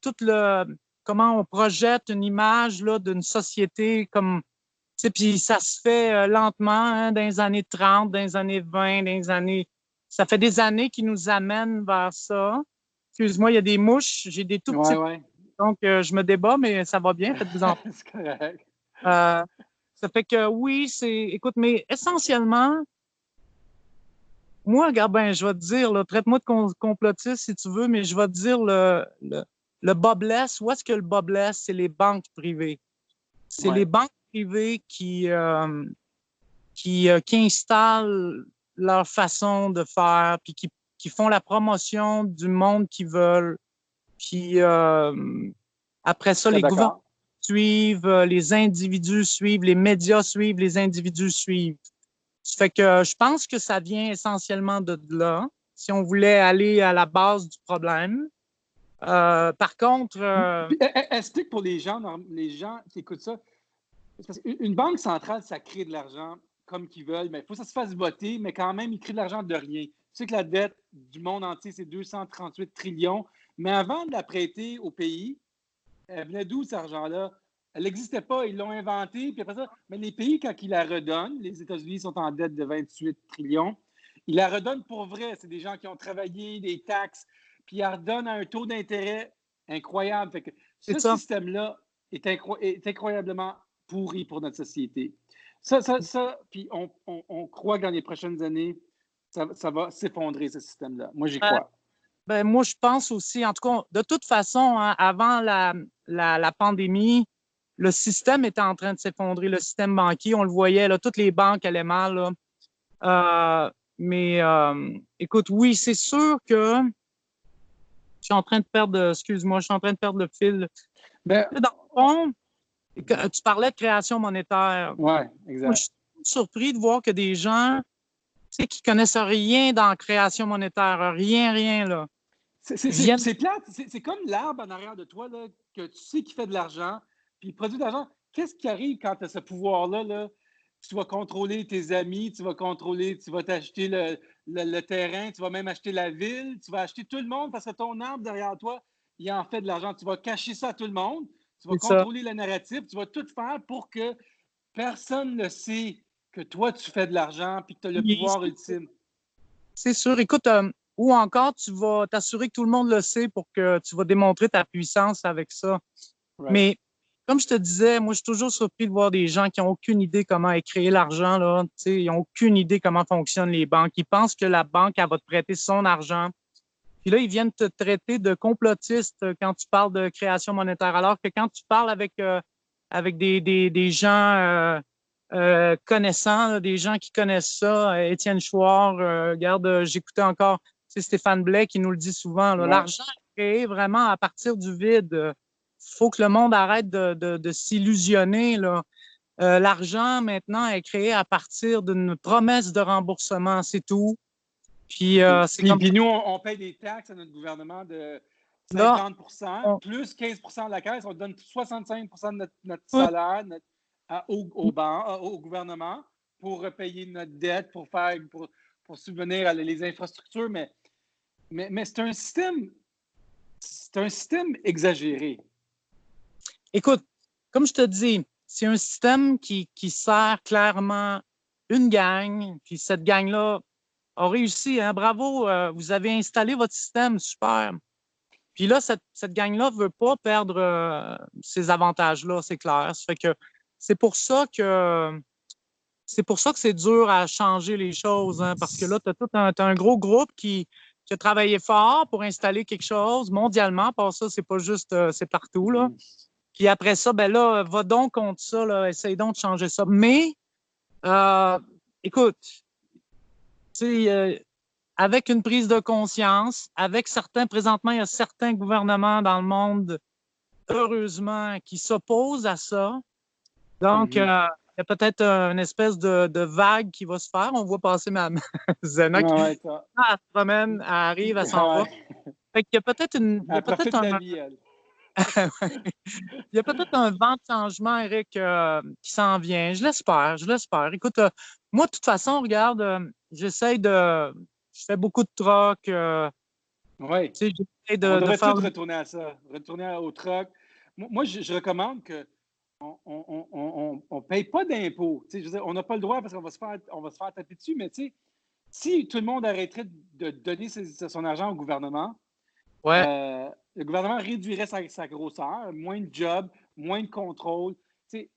comment on projette une image là d'une société comme, tu sais, puis ça se fait lentement, hein, dans les années 30, dans les années 20, ça fait des années qui nous amènent vers ça. Excuse-moi, il y a des mouches, j'ai des tout petits, donc je me débat, mais ça va bien, faites-vous en. C'est correct. Ça fait que oui, écoute, mais essentiellement, moi, regarde ben, je vais te dire, traite-moi de complotiste si tu veux, mais je vais te dire le bas blesse. Où est-ce que le bas blesse? C'est les banques privées. C'est les banques privées qui installent leur façon de faire, puis qui font la promotion du monde qu'ils veulent. Puis après ça, les gouvernements suivent, les individus suivent, les médias suivent, les individus suivent. Ça fait que je pense que ça vient essentiellement de là, si on voulait aller à la base du problème. Par contre... Explique pour les gens qui écoutent ça. Parce qu'une banque centrale, ça crée de l'argent comme qu'ils veulent, mais il faut que ça se fasse voter, mais quand même, ils créent de l'argent de rien. Tu sais que la dette du monde entier, c'est 238 trillions, mais avant de la prêter au pays, elle venait d'où cet argent-là? Elle n'existait pas, ils l'ont inventée, puis après ça, mais les pays, quand ils la redonnent, les États-Unis sont en dette de 28 trillions, ils la redonnent pour vrai. C'est des gens qui ont travaillé, des taxes, puis ils la redonnent à un taux d'intérêt incroyable. Fait que ce système-là est incroyablement pourri pour notre société. Puis on croit que dans les prochaines années, ça va s'effondrer, ce système-là. Moi, j'y crois. Ben, moi, je pense aussi, en tout cas, de toute façon, hein, avant la pandémie, le système était en train de s'effondrer, le système banquier, on le voyait, là, toutes les banques allaient mal. Là. Mais écoute, oui, c'est sûr que je suis en train de perdre, excuse-moi, je suis en train de perdre le fil. Ben, dans le fond, tu parlais de création monétaire. Oui, exact. Moi, je suis surpris de voir que des gens qui connaissent rien dans la création monétaire, rien, là. C'est plate, c'est comme l'arbre en arrière de toi, là, que tu sais qu'il fait de l'argent, puis il produit de l'argent. Qu'est-ce qui arrive quand tu as ce pouvoir-là? Là? Tu vas contrôler tes amis, tu vas t'acheter le terrain, tu vas même acheter la ville, tu vas acheter tout le monde parce que ton arbre derrière toi, il en fait de l'argent. Tu vas cacher ça à tout le monde, tu vas contrôler le narratif, tu vas tout faire pour que personne ne sait que toi, tu fais de l'argent puis que tu as le pouvoir ultime. C'est sûr. Écoute, ou encore, tu vas t'assurer que tout le monde le sait pour que tu vas démontrer ta puissance avec ça. Right. Mais comme je te disais, moi, je suis toujours surpris de voir des gens qui n'ont aucune idée comment est créé l'argent, là. Tu sais, ils n'ont aucune idée comment fonctionnent les banques. Ils pensent que la banque, elle va te prêter son argent. Puis là, ils viennent te traiter de complotiste quand tu parles de création monétaire. Alors que quand tu parles avec des gens connaissants, là, des gens qui connaissent ça, Étienne Chouard, regarde, j'écoutais encore Stéphane Blais qui nous le dit souvent, là, Ouais. l'argent est créé vraiment à partir du vide. Il faut que le monde arrête de s'illusionner, là. L'argent, maintenant, est créé à partir d'une promesse de remboursement, c'est tout. Puis, c'est comme Puis nous, on paye des taxes à notre gouvernement de là, 50 plus 15 de la caisse. On donne 65 de notre on, salaire au gouvernement pour payer notre dette, pour subvenir à les infrastructures. Mais c'est un système exagéré. écoute, comme je te dis, c'est un système qui sert clairement une gang, puis cette gang-là a réussi. Hein? Bravo, vous avez installé votre système, super. Puis là, cette gang-là ne veut pas perdre ces avantages-là, c'est clair. Ça fait que c'est pour ça que c'est dur à changer les choses, hein, parce que là, tu as un gros groupe qui a travaillé fort pour installer quelque chose mondialement. Par ça, c'est pas juste, c'est partout, là. Puis après ça, ben là, va donc contre ça, là, essaye donc de changer ça. Mais, écoute, tu sais, avec une prise de conscience, présentement, il y a certains gouvernements dans le monde, heureusement, qui s'opposent à ça. Donc, il y a peut-être une espèce de vague qui va se faire. On voit passer ma Zena qui Ouais, elle se promène, elle arrive, elle s'en va. Fait qu'il y a peut-être elle profite de la vie, elle. Il y a peut-être un vent de changement, Eric, qui s'en vient. Je l'espère, je l'espère. Écoute, moi, de toute façon, regarde, je fais beaucoup de troc. Oui. Tu sais, j'essaie On de devrait faire. tous retourner à ça, retourner au truck. Moi, je recommande que on paye pas d'impôts. Tu sais, je veux dire, on n'a pas le droit parce qu'on va se faire taper dessus, mais tu sais, si tout le monde arrêterait de donner son argent au gouvernement, Ouais. le gouvernement réduirait sa grosseur, moins de jobs, moins de contrôle. Tu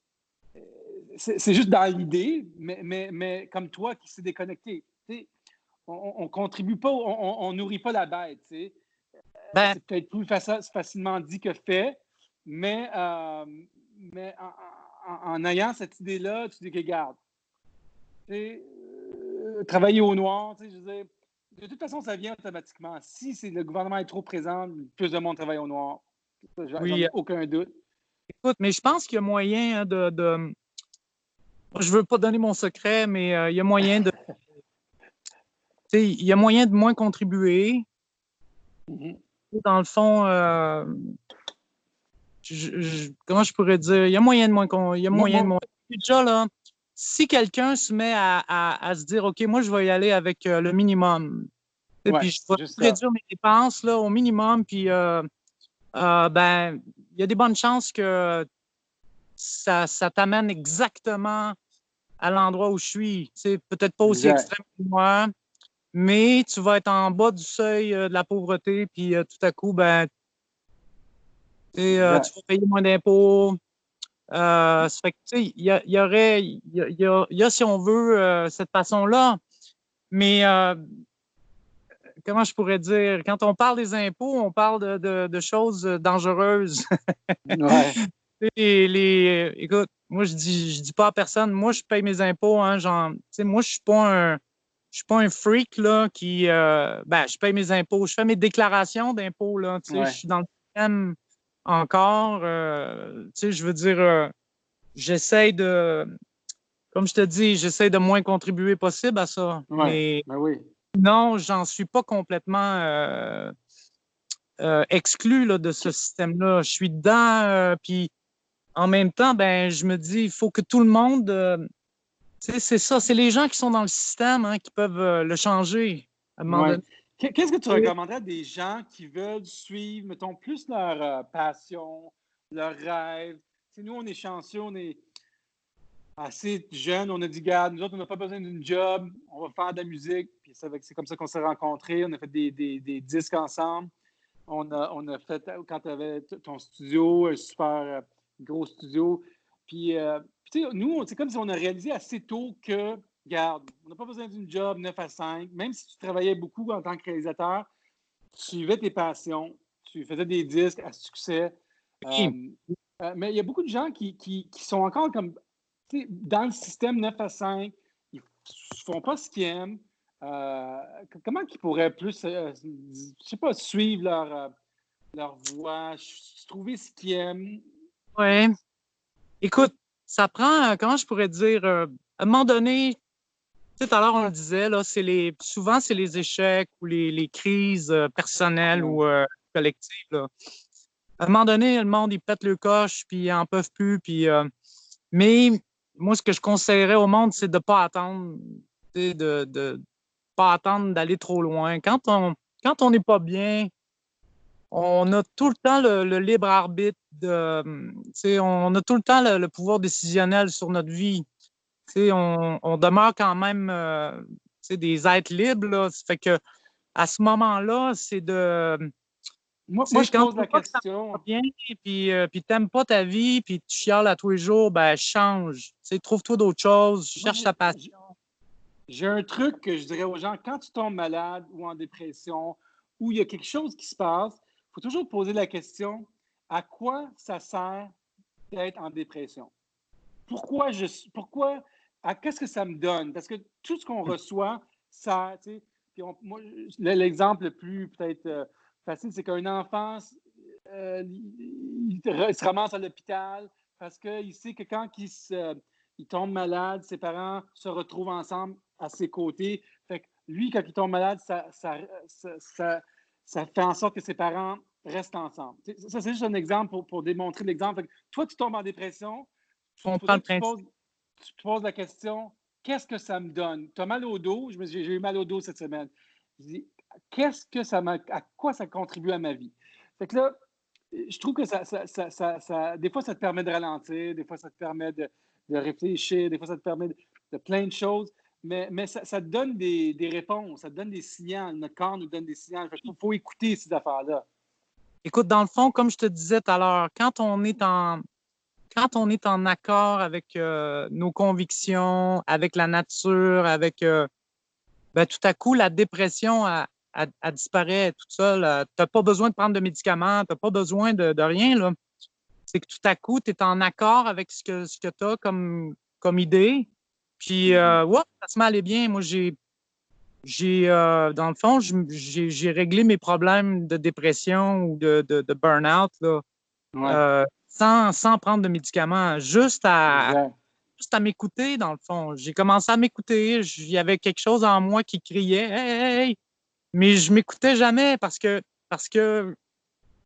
sais, c'est juste dans l'idée, mais comme toi qui s'est déconnecté. Tu sais, on ne contribue pas, on nourrit pas la bête. Tu sais. Ben, C'est peut-être plus facilement dit que fait, mais en ayant cette idée-là, tu dis que regarde, travailler au noir, je veux dire, de toute façon, ça vient automatiquement. Si le gouvernement est trop présent, plus de monde travaille au noir. J'en oui. ai aucun doute. Écoute, mais je pense qu'il y a moyen, hein, je veux pas donner mon secret, mais il y a moyen de. Tu sais, il y a moyen de moins contribuer. Mm-hmm. Dans le fond, comment je pourrais dire? Il y a moyen de moins. Il y a moyen de moins. Déjà, là, si quelqu'un se met à se dire, OK, moi, je vais y aller avec le minimum, Ouais, puis je vais juste réduire mes dépenses là, au minimum, puis ben, il y a des bonnes chances que ça t'amène exactement à l'endroit où je suis. C'est peut-être pas aussi extrême que moi, mais tu vas être en bas du seuil de la pauvreté, puis tout à coup, ben, tu vas payer moins d'impôts. Ça fait que, tu sais, il y a, si on veut, cette façon-là. Mais comment je pourrais dire? Quand on parle des impôts, on parle de choses dangereuses. ouais. Écoute, moi, je dis pas à personne, moi, je paye mes impôts, hein, genre, tu sais, moi, je suis pas un freak, là, ben, je paye mes impôts, je fais mes déclarations d'impôts, là, tu sais, je suis dans le système encore, tu sais, je veux dire, j'essaie comme je te dis, j'essaie de moins contribuer possible à ça, mais Ben oui. non, j'en suis pas complètement exclu, là, de ce système-là. Je suis dedans, puis en même temps, ben, je me dis, il faut que tout le monde. Tu sais, c'est ça, c'est les gens qui sont dans le système, hein, qui peuvent le changer à un moment donné. Qu'est-ce que tu recommanderais à des gens qui veulent suivre, mettons, plus leur passion, leur rêve? T'sais, nous, on est chanceux, on est assez jeunes, on a dit, garde, nous autres, on n'a pas besoin d'une job, on va faire de la musique. Puis c'est comme ça qu'on s'est rencontrés, on a fait des disques ensemble. On a fait, quand tu avais ton studio, super gros studio. Puis, tu sais, nous, c'est comme si on a réalisé assez tôt que, regarde, on n'a pas besoin d'une job 9 à 5. Même si tu travaillais beaucoup en tant que réalisateur, tu suivais tes passions, tu faisais des disques à succès. Oui. Mais il y a beaucoup de gens qui sont encore comme, tu sais, dans le système 9 à 5, ils ne font pas ce qu'ils aiment. Comment ils pourraient plus, je sais pas, suivre leur voie, trouver ce qu'ils aiment? Ouais. Écoute, ça prend, comment je pourrais dire, à un moment donné, tu sais, tout à l'heure, on le disait, là, souvent, c'est les échecs ou les crises personnelles Ouais. ou collectives, là. À un moment donné, le monde, il pète le coche, puis ils n'en peuvent plus, puis... mais moi, ce que je conseillerais au monde, c'est de ne pas attendre, tu sais, de pas attendre d'aller trop loin. Quand on n'est pas bien, on a tout le temps le libre arbitre on a tout le temps le pouvoir décisionnel sur notre vie. On demeure quand même des êtres libres. Là. Ça fait que à ce moment-là, c'est de. Moi, je Quand pose tu la vois que ça va question. pas bien, puis t'aimes pas ta vie, puis tu chiales à tous les jours, ben change. Trouve-toi d'autres choses, Moi, cherche ta passion. j'ai un truc que je dirais aux gens, quand tu tombes malade ou en dépression, ou il y a quelque chose qui se passe, il faut toujours poser la question, à quoi ça sert d'être en dépression? Pourquoi, qu'est-ce que ça me donne? Parce que tout ce qu'on reçoit, ça, tu sais, moi, l'exemple le plus peut-être facile, c'est qu'un enfant, il se ramasse à l'hôpital parce qu'il sait que quand il tombe malade, ses parents se retrouvent ensemble à ses côtés. Fait que lui, quand il tombe malade, ça fait en sorte que ses parents restent ensemble. Ça, c'est juste un exemple pour démontrer l'exemple. Toi, tu tombes en dépression, Je il comprends faudrait le que tu principe. te poses la question, qu'est-ce que ça me donne? Tu as mal au dos, j'ai eu mal au dos cette semaine. Je dis, à quoi ça contribue à ma vie? Fait que là, je trouve que des fois, ça te permet de ralentir, des fois, ça te permet de réfléchir, des fois, ça te permet de plein de choses, mais ça te donne des réponses, ça te donne des signaux. Notre corps nous donne des signaux. Il faut écouter ces affaires-là. Écoute, dans le fond, comme je te disais tout à l'heure, quand on est en accord avec nos convictions, avec la nature, avec ben, tout à coup, la dépression elle disparaît toute seule. Tu n'as pas besoin de prendre de médicaments, tu n'as pas besoin de rien. Là. C'est que tout à coup, tu es en accord avec ce que tu as comme idée. Puis, ouais, ça se met à aller bien. Moi, dans le fond, j'ai réglé mes problèmes de dépression ou de burn-out là, Ouais, sans prendre de médicaments, exact. juste à m'écouter, dans le fond. J'ai commencé à m'écouter. Il y avait quelque chose en moi qui criait Hey, hey, hey! Mais je m'écoutais jamais parce que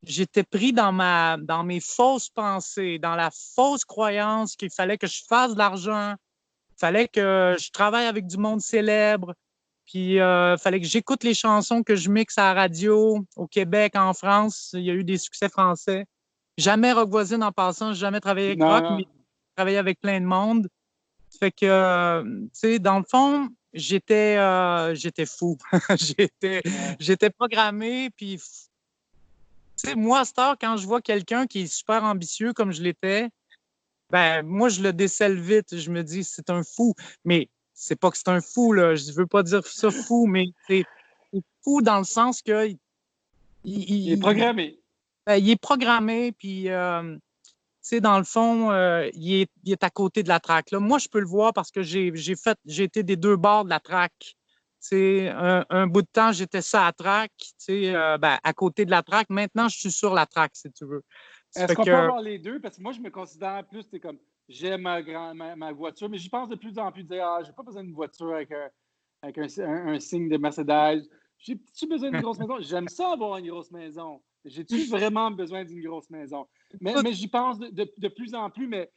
j'étais pris dans mes fausses pensées, dans la fausse croyance qu'il fallait que je fasse de l'argent, il fallait que je travaille avec du monde célèbre, puis il fallait que j'écoute les chansons que je mixe à la radio au Québec, en France. Il y a eu des succès français. Jamais Rock Voisine en passant, jamais travaillé avec Non, Rock, non. mais travaillé avec plein de monde. Fait que, tu sais, dans le fond, j'étais fou. j'étais, Ouais. j'étais programmé, puis, tu sais, moi, à cette heure, quand je vois quelqu'un qui est super ambitieux comme je l'étais, ben, moi, je le décèle vite. Je me dis, c'est un fou. Mais c'est pas que c'est un fou, là. Je veux pas dire ça fou, mais c'est fou dans le sens que Il est programmé. il est programmé, puis tu sais, dans le fond, il est à côté de la traque. Là. Moi, je peux le voir parce que j'ai été des deux bords de la traque. Un bout de temps, j'étais ça à traque, ben, à côté de la traque. Maintenant, je suis sur la traque, si tu veux. Ça Est-ce fait qu'on peut que, avoir les deux? Parce que moi, je me considère plus, c'est comme, j'aime ma voiture, mais j'y pense de plus en plus, de dire, j'ai pas besoin d'une voiture avec un signe de Mercedes. J'ai-tu besoin d'une grosse maison? J'aime ça avoir une grosse maison. J'ai-tu vraiment besoin d'une grosse maison? Mais j'y pense de plus en plus, mais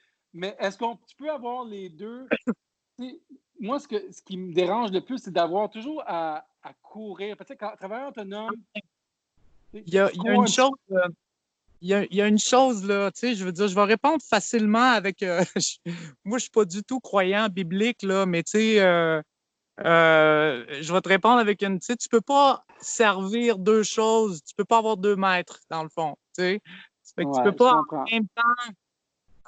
est-ce qu'on tu peux avoir les deux? Tu moi, ce qui me dérange le plus, c'est d'avoir toujours à courir. Parce que quand travailleur autonome, tu il y a cours une un petit chose, il y a une chose, là, tu sais, je veux dire, je vais répondre facilement avec, moi, je suis pas du tout croyant biblique, là, mais tu sais, je vais te répondre avec tu sais, tu peux pas servir deux choses, tu peux pas avoir deux maîtres, dans le fond, tu sais. Ça fait que tu peux Ouais, je pas en comprends. même temps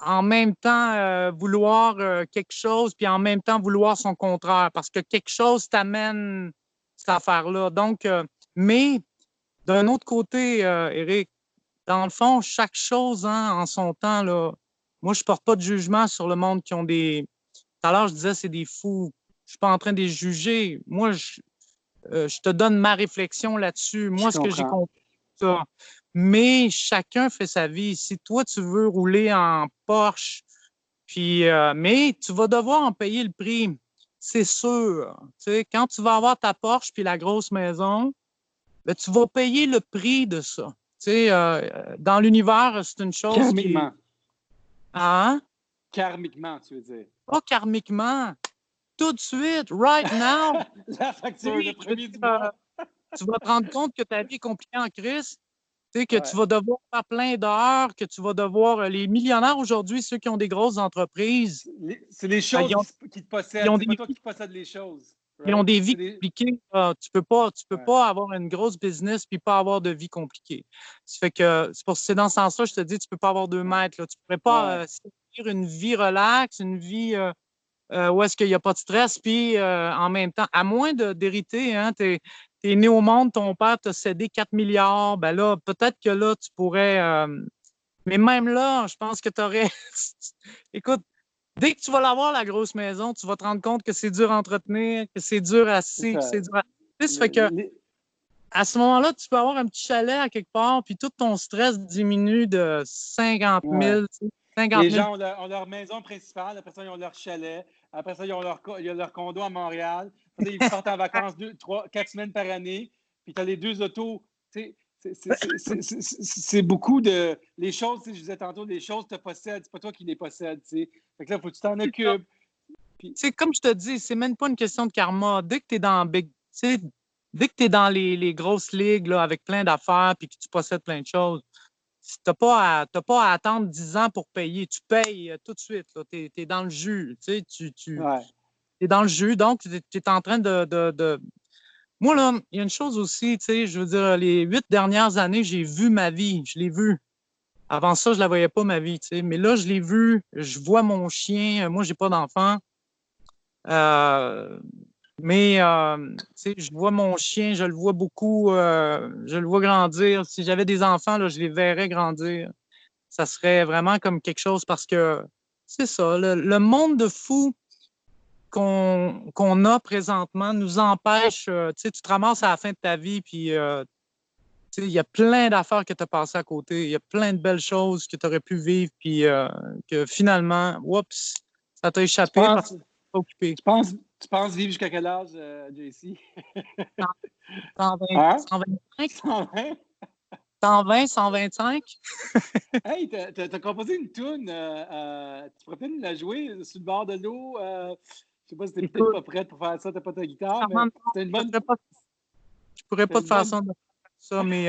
en même temps vouloir quelque chose, puis en même temps vouloir son contraire, parce que quelque chose t'amène cette affaire-là. Donc, mais d'un autre côté, Éric, dans le fond, chaque chose hein, en son temps, là, moi, je porte pas de jugement sur le monde qui ont des... Tout à l'heure, je disais, c'est des fous. Je suis pas en train de les juger. Moi, je te donne ma réflexion là-dessus. Je Moi, ce que j'ai comprends. compris, ça. Mais chacun fait sa vie. Si toi, tu veux rouler en Porsche, puis, mais tu vas devoir en payer le prix, c'est sûr. Tu sais, quand tu vas avoir ta Porsche puis la grosse maison, ben, tu vas payer le prix de ça. Tu sais, dans l'univers, c'est une chose qui est... Karmiquement. Hein? Karmiquement, tu veux dire. Pas karmiquement. Tout de suite, right now. La facture, le Oui, je veux premier dire, du mois. tu vas te rendre compte que ta vie est compliquée en crise. Tu sais, que tu Ouais. vas devoir faire plein d'heures, que tu vas devoir. Les millionnaires aujourd'hui, ceux qui ont des grosses entreprises, C'est les choses ils ont, qui te ils possèdent. ont C'est pas des toi qui possèdes les choses. Ils ont Right? des C'est vies des... compliquées. Tu peux Ouais. pas avoir une grosse business puis pas avoir de vie compliquée. Ça fait que c'est dans ce sens-là, je te dis, tu peux pas avoir 2 mètres. Là. Tu pourrais pas Ouais. servir une vie relaxe, une vie où est-ce qu'il n'y a pas de stress, puis en même temps, à moins d'hériter, hein, t'es né au monde, ton père t'a cédé 4 milliards, ben là, peut-être que là, tu pourrais. Mais même là, je pense que tu aurais. Écoute, dès que tu vas l'avoir, la grosse maison, tu vas te rendre compte que c'est dur à entretenir, que c'est dur à C'est ci, que ça. c'est dur à... Tu sais, ça fait que à ce moment-là, tu peux avoir un petit chalet à quelque part, puis tout ton stress diminue de 50 Ouais. 000, 50 Les 000. gens ont leur maison principale, après ça, ils ont leur chalet, après ça, ils ont leur condo à Montréal, après ça, ils partent en vacances 3, 4 semaines par année, puis tu as les 2 autos. C'est beaucoup de. Les choses, je disais tantôt, les choses te possèdent, c'est pas toi qui les possèdes. Fait que là, il faut que tu t'en occupes. Puis, C'est comme je te dis, c'est même pas une question de karma. Dès que tu es dans Big, dès que tu es dans les grosses ligues là, avec plein d'affaires puis que tu possèdes plein de choses, tu n'as pas à attendre 10 ans pour payer. Tu payes tout de suite. Tu es, dans le jus. Tu ouais. es dans le jus. Donc, tu es en train de... Moi, là, il y a une chose aussi, je veux dire, les 8 dernières années, j'ai vu ma vie. Je l'ai vue. Avant ça, je la voyais pas, ma vie. Mais là, je l'ai vue. Je vois mon chien. Moi, j'ai pas d'enfant. Euh, mais je vois mon chien, je le vois beaucoup, je le vois grandir. Si j'avais des enfants, là, je les verrais grandir. Ça serait vraiment comme quelque chose parce que c'est ça, le monde de fou qu'on a présentement nous empêche, tu te ramasses à la fin de ta vie, puis il y a plein d'affaires que tu as passées à côté, il y a plein de belles choses que tu aurais pu vivre, puis que finalement, oups, ça t'a Tu échappé parce penses, que tu t'es occupé. tu penses vivre jusqu'à quel âge, JC? 120, Hein? 125? 120? 120, 125? Hey, t'as composé une toune. Tu pourrais peut-être nous la jouer sur le bord de l'eau. Je sais pas si t'es peut-être Écoute, pas prête pour faire ça, t'as pas ta guitare, Armand, mais non, c'était une bonne. je pourrais C'était pas te une faire bonne. ça, de ça, mais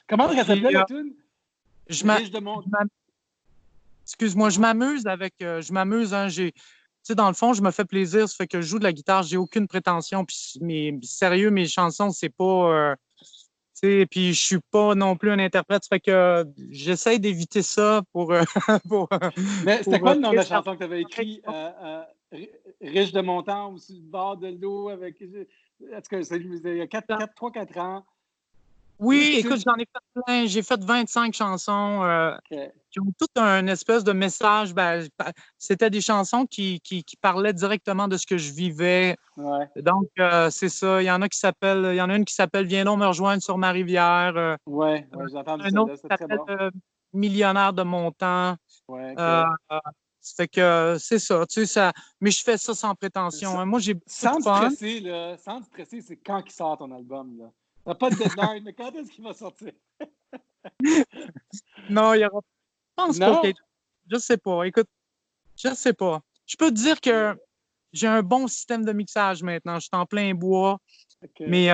Comment elle puis s'appelait la toune? je m'a- Riche de mon. je m'a- excuse-moi, je Comment? m'amuse avec, je m'amuse, hein, dans le fond, je me fais plaisir, ça fait que je joue de la guitare, j'ai aucune prétention, puis sérieux, mes chansons, c'est pas, puis je suis pas non plus un interprète, ça fait que j'essaie d'éviter ça pour, Mais c'était pour quoi le nom de la préserver. chanson que tu avais écrit? Riche de mon temps ou sur le bord de l'eau avec. En tout cas, il y a 3-4 ans. Oui, Juste écoute, une. j'en ai fait plein. J'ai fait 25 chansons Ok. qui ont tout un espèce de message. Ben, c'était des chansons qui parlaient directement de ce que je vivais. Ouais. Donc, c'est ça. Il y en a une qui s'appelle Viens donc me rejoindre sur ma rivière. Ouais, ouais, j'ai entendu Un autre celle-là, qui c'était très s'appelle bon. Millionnaire de mon temps. Ouais, Euh, ok. Ça fait que c'est ça, mais je fais ça sans prétention, hein. Moi, j'ai beaucoup de Sans te fun. stresser, là, sans te stresser, c'est quand il sort ton album, là. T'as pas de deadline, mais quand est-ce qu'il va sortir? Non, il y aura, je pense pas Non? je sais pas. Écoute, je sais pas. Je peux te dire que j'ai un bon système de mixage maintenant. Je suis en plein bois, OK. mais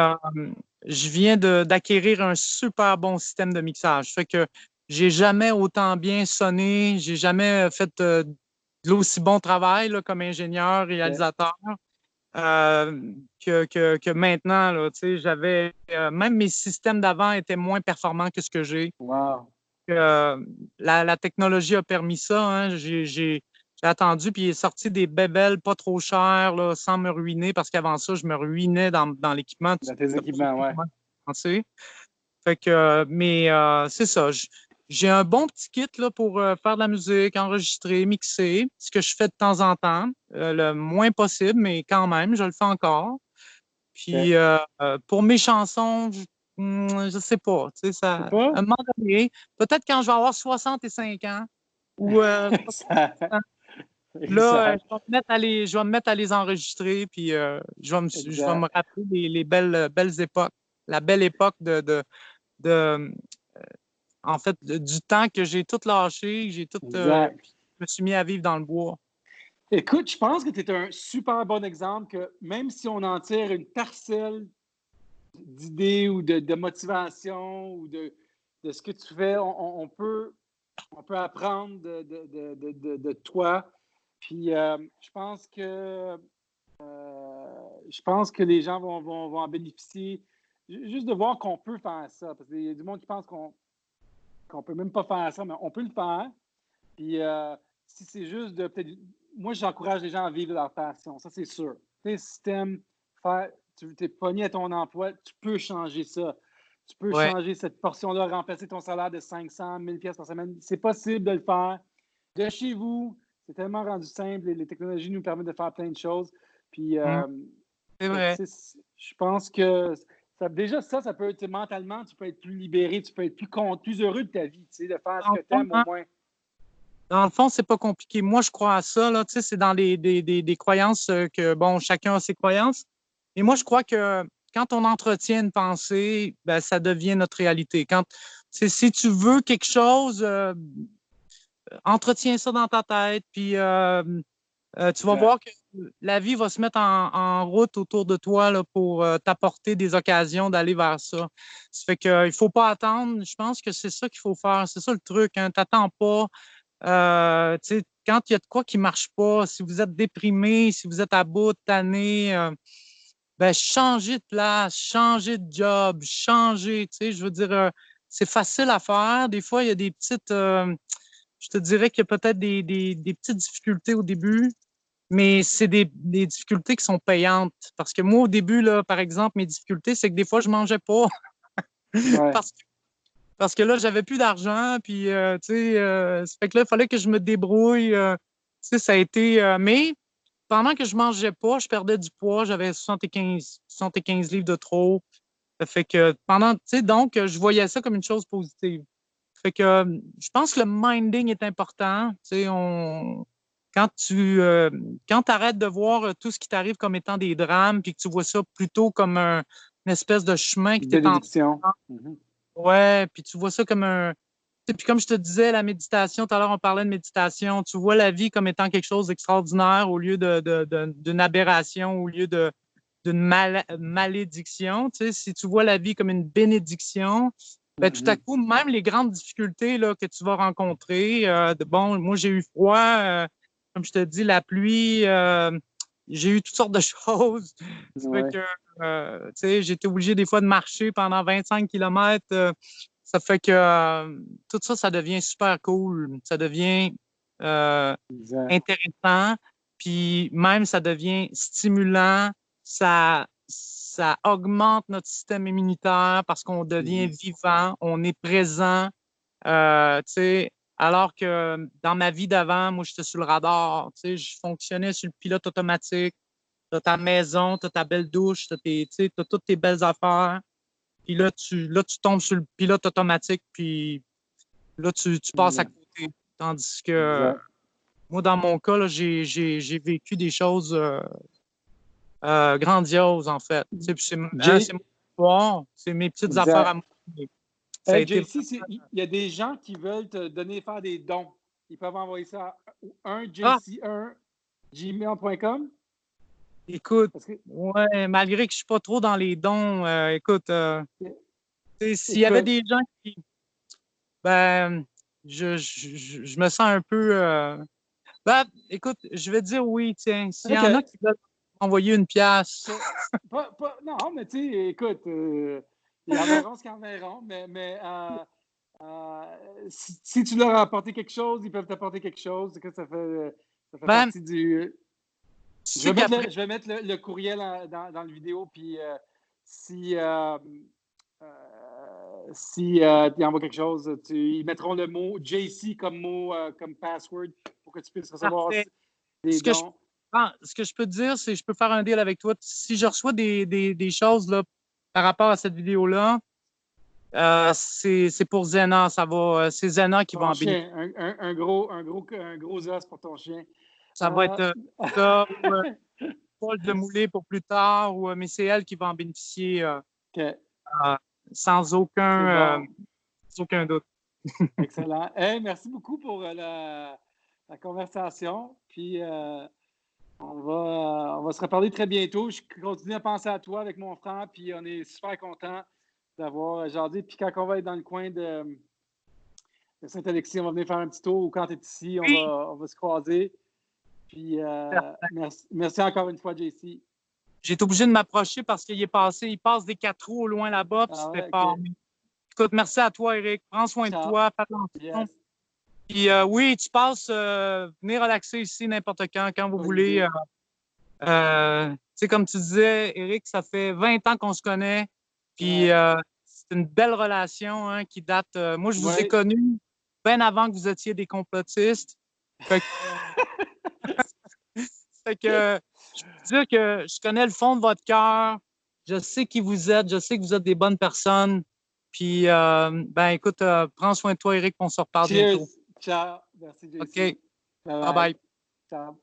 je viens d'acquérir un super bon système de mixage. Ça fait que j'ai jamais autant bien sonné, j'ai jamais fait de l'aussi bon travail là, comme ingénieur, OK. réalisateur que maintenant. Là, j'avais, même mes systèmes d'avant étaient moins performants que ce que j'ai. Wow. La technologie a permis ça. Hein. J'ai attendu, puis il est sorti des bébelles pas trop chères, là, sans me ruiner, parce qu'avant ça, je me ruinais dans l'équipement. Dans tes équipements, ouais. Fait que, mais c'est ça. J'ai un bon petit kit là, pour faire de la musique, enregistrer, mixer, ce que je fais de temps en temps, le moins possible, mais quand même, je le fais encore. Puis pour mes chansons, je sais pas. Tu sais, ça, à un moment donné, peut-être quand je vais avoir 65 ans, ou là, je vais me mettre à les enregistrer, puis je vais me rappeler les belles époques. La belle époque en fait, du temps que j'ai tout lâché, je me suis mis à vivre dans le bois. Écoute, je pense que tu es un super bon exemple que même si on en tire une parcelle d'idées ou de motivation ou de ce que tu fais, on peut apprendre de toi. Puis je pense que les gens vont en bénéficier. Juste de voir qu'on peut faire ça. Parce qu'il y a du monde qui pense qu'on peut même pas faire ça, mais on peut le faire. Puis si c'est juste de peut-être. Moi, j'encourage les gens à vivre leur passion, ça c'est sûr. Si tu aimes faire, tu es pogné à ton emploi, tu peux changer ça. Tu peux changer cette portion-là, remplacer ton salaire de 500, 1000 pièces par semaine. C'est possible de le faire de chez vous. C'est tellement rendu simple. Les technologies nous permettent de faire plein de choses. Puis, c'est vrai. Je pense que ça peut être mentalement, tu peux être plus libéré, tu peux être plus heureux de ta vie, de faire ce que tu aimes au moins. Dans le fond, c'est pas compliqué. Moi, je crois à ça. Là, c'est dans des croyances que, bon, chacun a ses croyances. Et moi, je crois que quand on entretient une pensée, ben, ça devient notre réalité. Si tu veux quelque chose, entretiens ça dans ta tête, puis tu vas voir que la vie va se mettre en route autour de toi là, pour t'apporter des occasions d'aller vers ça. Ça fait qu'il ne faut pas attendre. Je pense que c'est ça qu'il faut faire. C'est ça le truc. Hein. Tu n'attends pas. Quand il y a de quoi qui ne marche pas, si vous êtes déprimé, si vous êtes à bout, tanné, ben, changez de place, changez de job, changez. Je veux dire, c'est facile à faire. Des fois, il y a des petites. Je te dirais qu'il y a peut-être des petites difficultés au début, mais c'est des difficultés qui sont payantes. Parce que moi, au début, là, par exemple, mes difficultés, c'est que des fois, je ne mangeais pas. Ouais. Parce que là, j'avais plus d'argent, puis, ça fait que là, il fallait que je me débrouille. Ça a été... mais pendant que je mangeais pas, je perdais du poids, j'avais 75 livres de trop. Ça fait que donc, je voyais ça comme une chose positive. Fait que je pense que le minding est important. Quand tu arrêtes de voir tout ce qui t'arrive comme étant des drames, puis que tu vois ça plutôt comme une espèce de chemin qui t'est en train. Ouais, puis tu vois ça comme un. Puis comme je te disais, la méditation, tout à l'heure, on parlait de méditation. Tu vois la vie comme étant quelque chose d'extraordinaire au lieu d'une aberration, au lieu d'une malédiction. Si tu vois la vie comme une bénédiction, ben, tout à coup, même les grandes difficultés là, que tu vas rencontrer, bon, moi, j'ai eu froid, comme je te dis, la pluie, j'ai eu toutes sortes de choses. Ça fait que, j'ai été obligé des fois de marcher pendant 25 km. Ça fait que tout ça, ça devient super cool. Ça devient intéressant. Puis même, ça devient stimulant. Ça augmente notre système immunitaire parce qu'on devient vivant, on est présent. Alors que dans ma vie d'avant, moi, j'étais sur le radar. Je fonctionnais sur le pilote automatique. Tu as ta maison, tu as ta belle douche, tu as toutes tes belles affaires. Puis là, tu tombes sur le pilote automatique, puis là, tu passes à côté. Tandis que moi, dans mon cas, j'ai vécu des choses grandioses, en fait. C'est mon histoire, c'est mes petites affaires à moi. JC, il y a des gens qui veulent te donner faire des dons. Ils peuvent envoyer ça à jc1gmail.com. Écoute, ouais, malgré que je ne suis pas trop dans les dons, écoute, s'il y avait des gens qui. Ben, je me sens un peu. Ben, écoute, je vais dire oui, tiens. S'il y en a qui veulent envoyer une pièce. Non, mais tu sais, écoute, ils enverront ce qu'ils enverront, mais Si tu leur as apporté quelque chose, ils peuvent t'apporter quelque chose. Que ça fait partie du. Je vais mettre le courriel dans la vidéo, puis si ils envoient quelque chose, ils mettront le mot JC comme mot, comme password pour que tu puisses recevoir des dons. Ce que je peux te dire, c'est que je peux faire un deal avec toi. Si je reçois des choses là, par rapport à cette vidéo-là, c'est pour Zena. C'est Zena qui va en bénéficier. Un gros os pour ton chien. Ça va être ça, Paul de Moulet pour plus tard, mais c'est elle qui va en bénéficier sans aucun doute. Excellent. Hey, merci beaucoup pour la conversation. Puis on va se reparler très bientôt. Je continue à penser à toi avec mon frère, puis on est super contents d'avoir jasé. Puis quand on va être dans le coin de Saint-Alexis, on va venir faire un petit tour, ou quand tu es ici, on va se croiser. Puis merci encore une fois, JC. J'ai été obligé de m'approcher parce qu'il passe des 4 roues au loin là-bas. C'était fort. Écoute, merci à toi, Eric. Prends soin de toi. Fais attention. Yes. Puis oui, tu passes, venez relaxer ici n'importe quand vous voulez. Tu sais, comme tu disais, Eric, ça fait 20 ans qu'on se connaît. Puis c'est une belle relation qui date. Moi, je vous ai connus bien avant que vous étiez des complotistes. Fait que je peux dire que je connais le fond de votre cœur. Je sais qui vous êtes. Je sais que vous êtes des bonnes personnes. Puis, écoute, prends soin de toi, Eric, on se reparle bientôt. Ciao. Merci, JC. OK. Bye-bye. Ciao.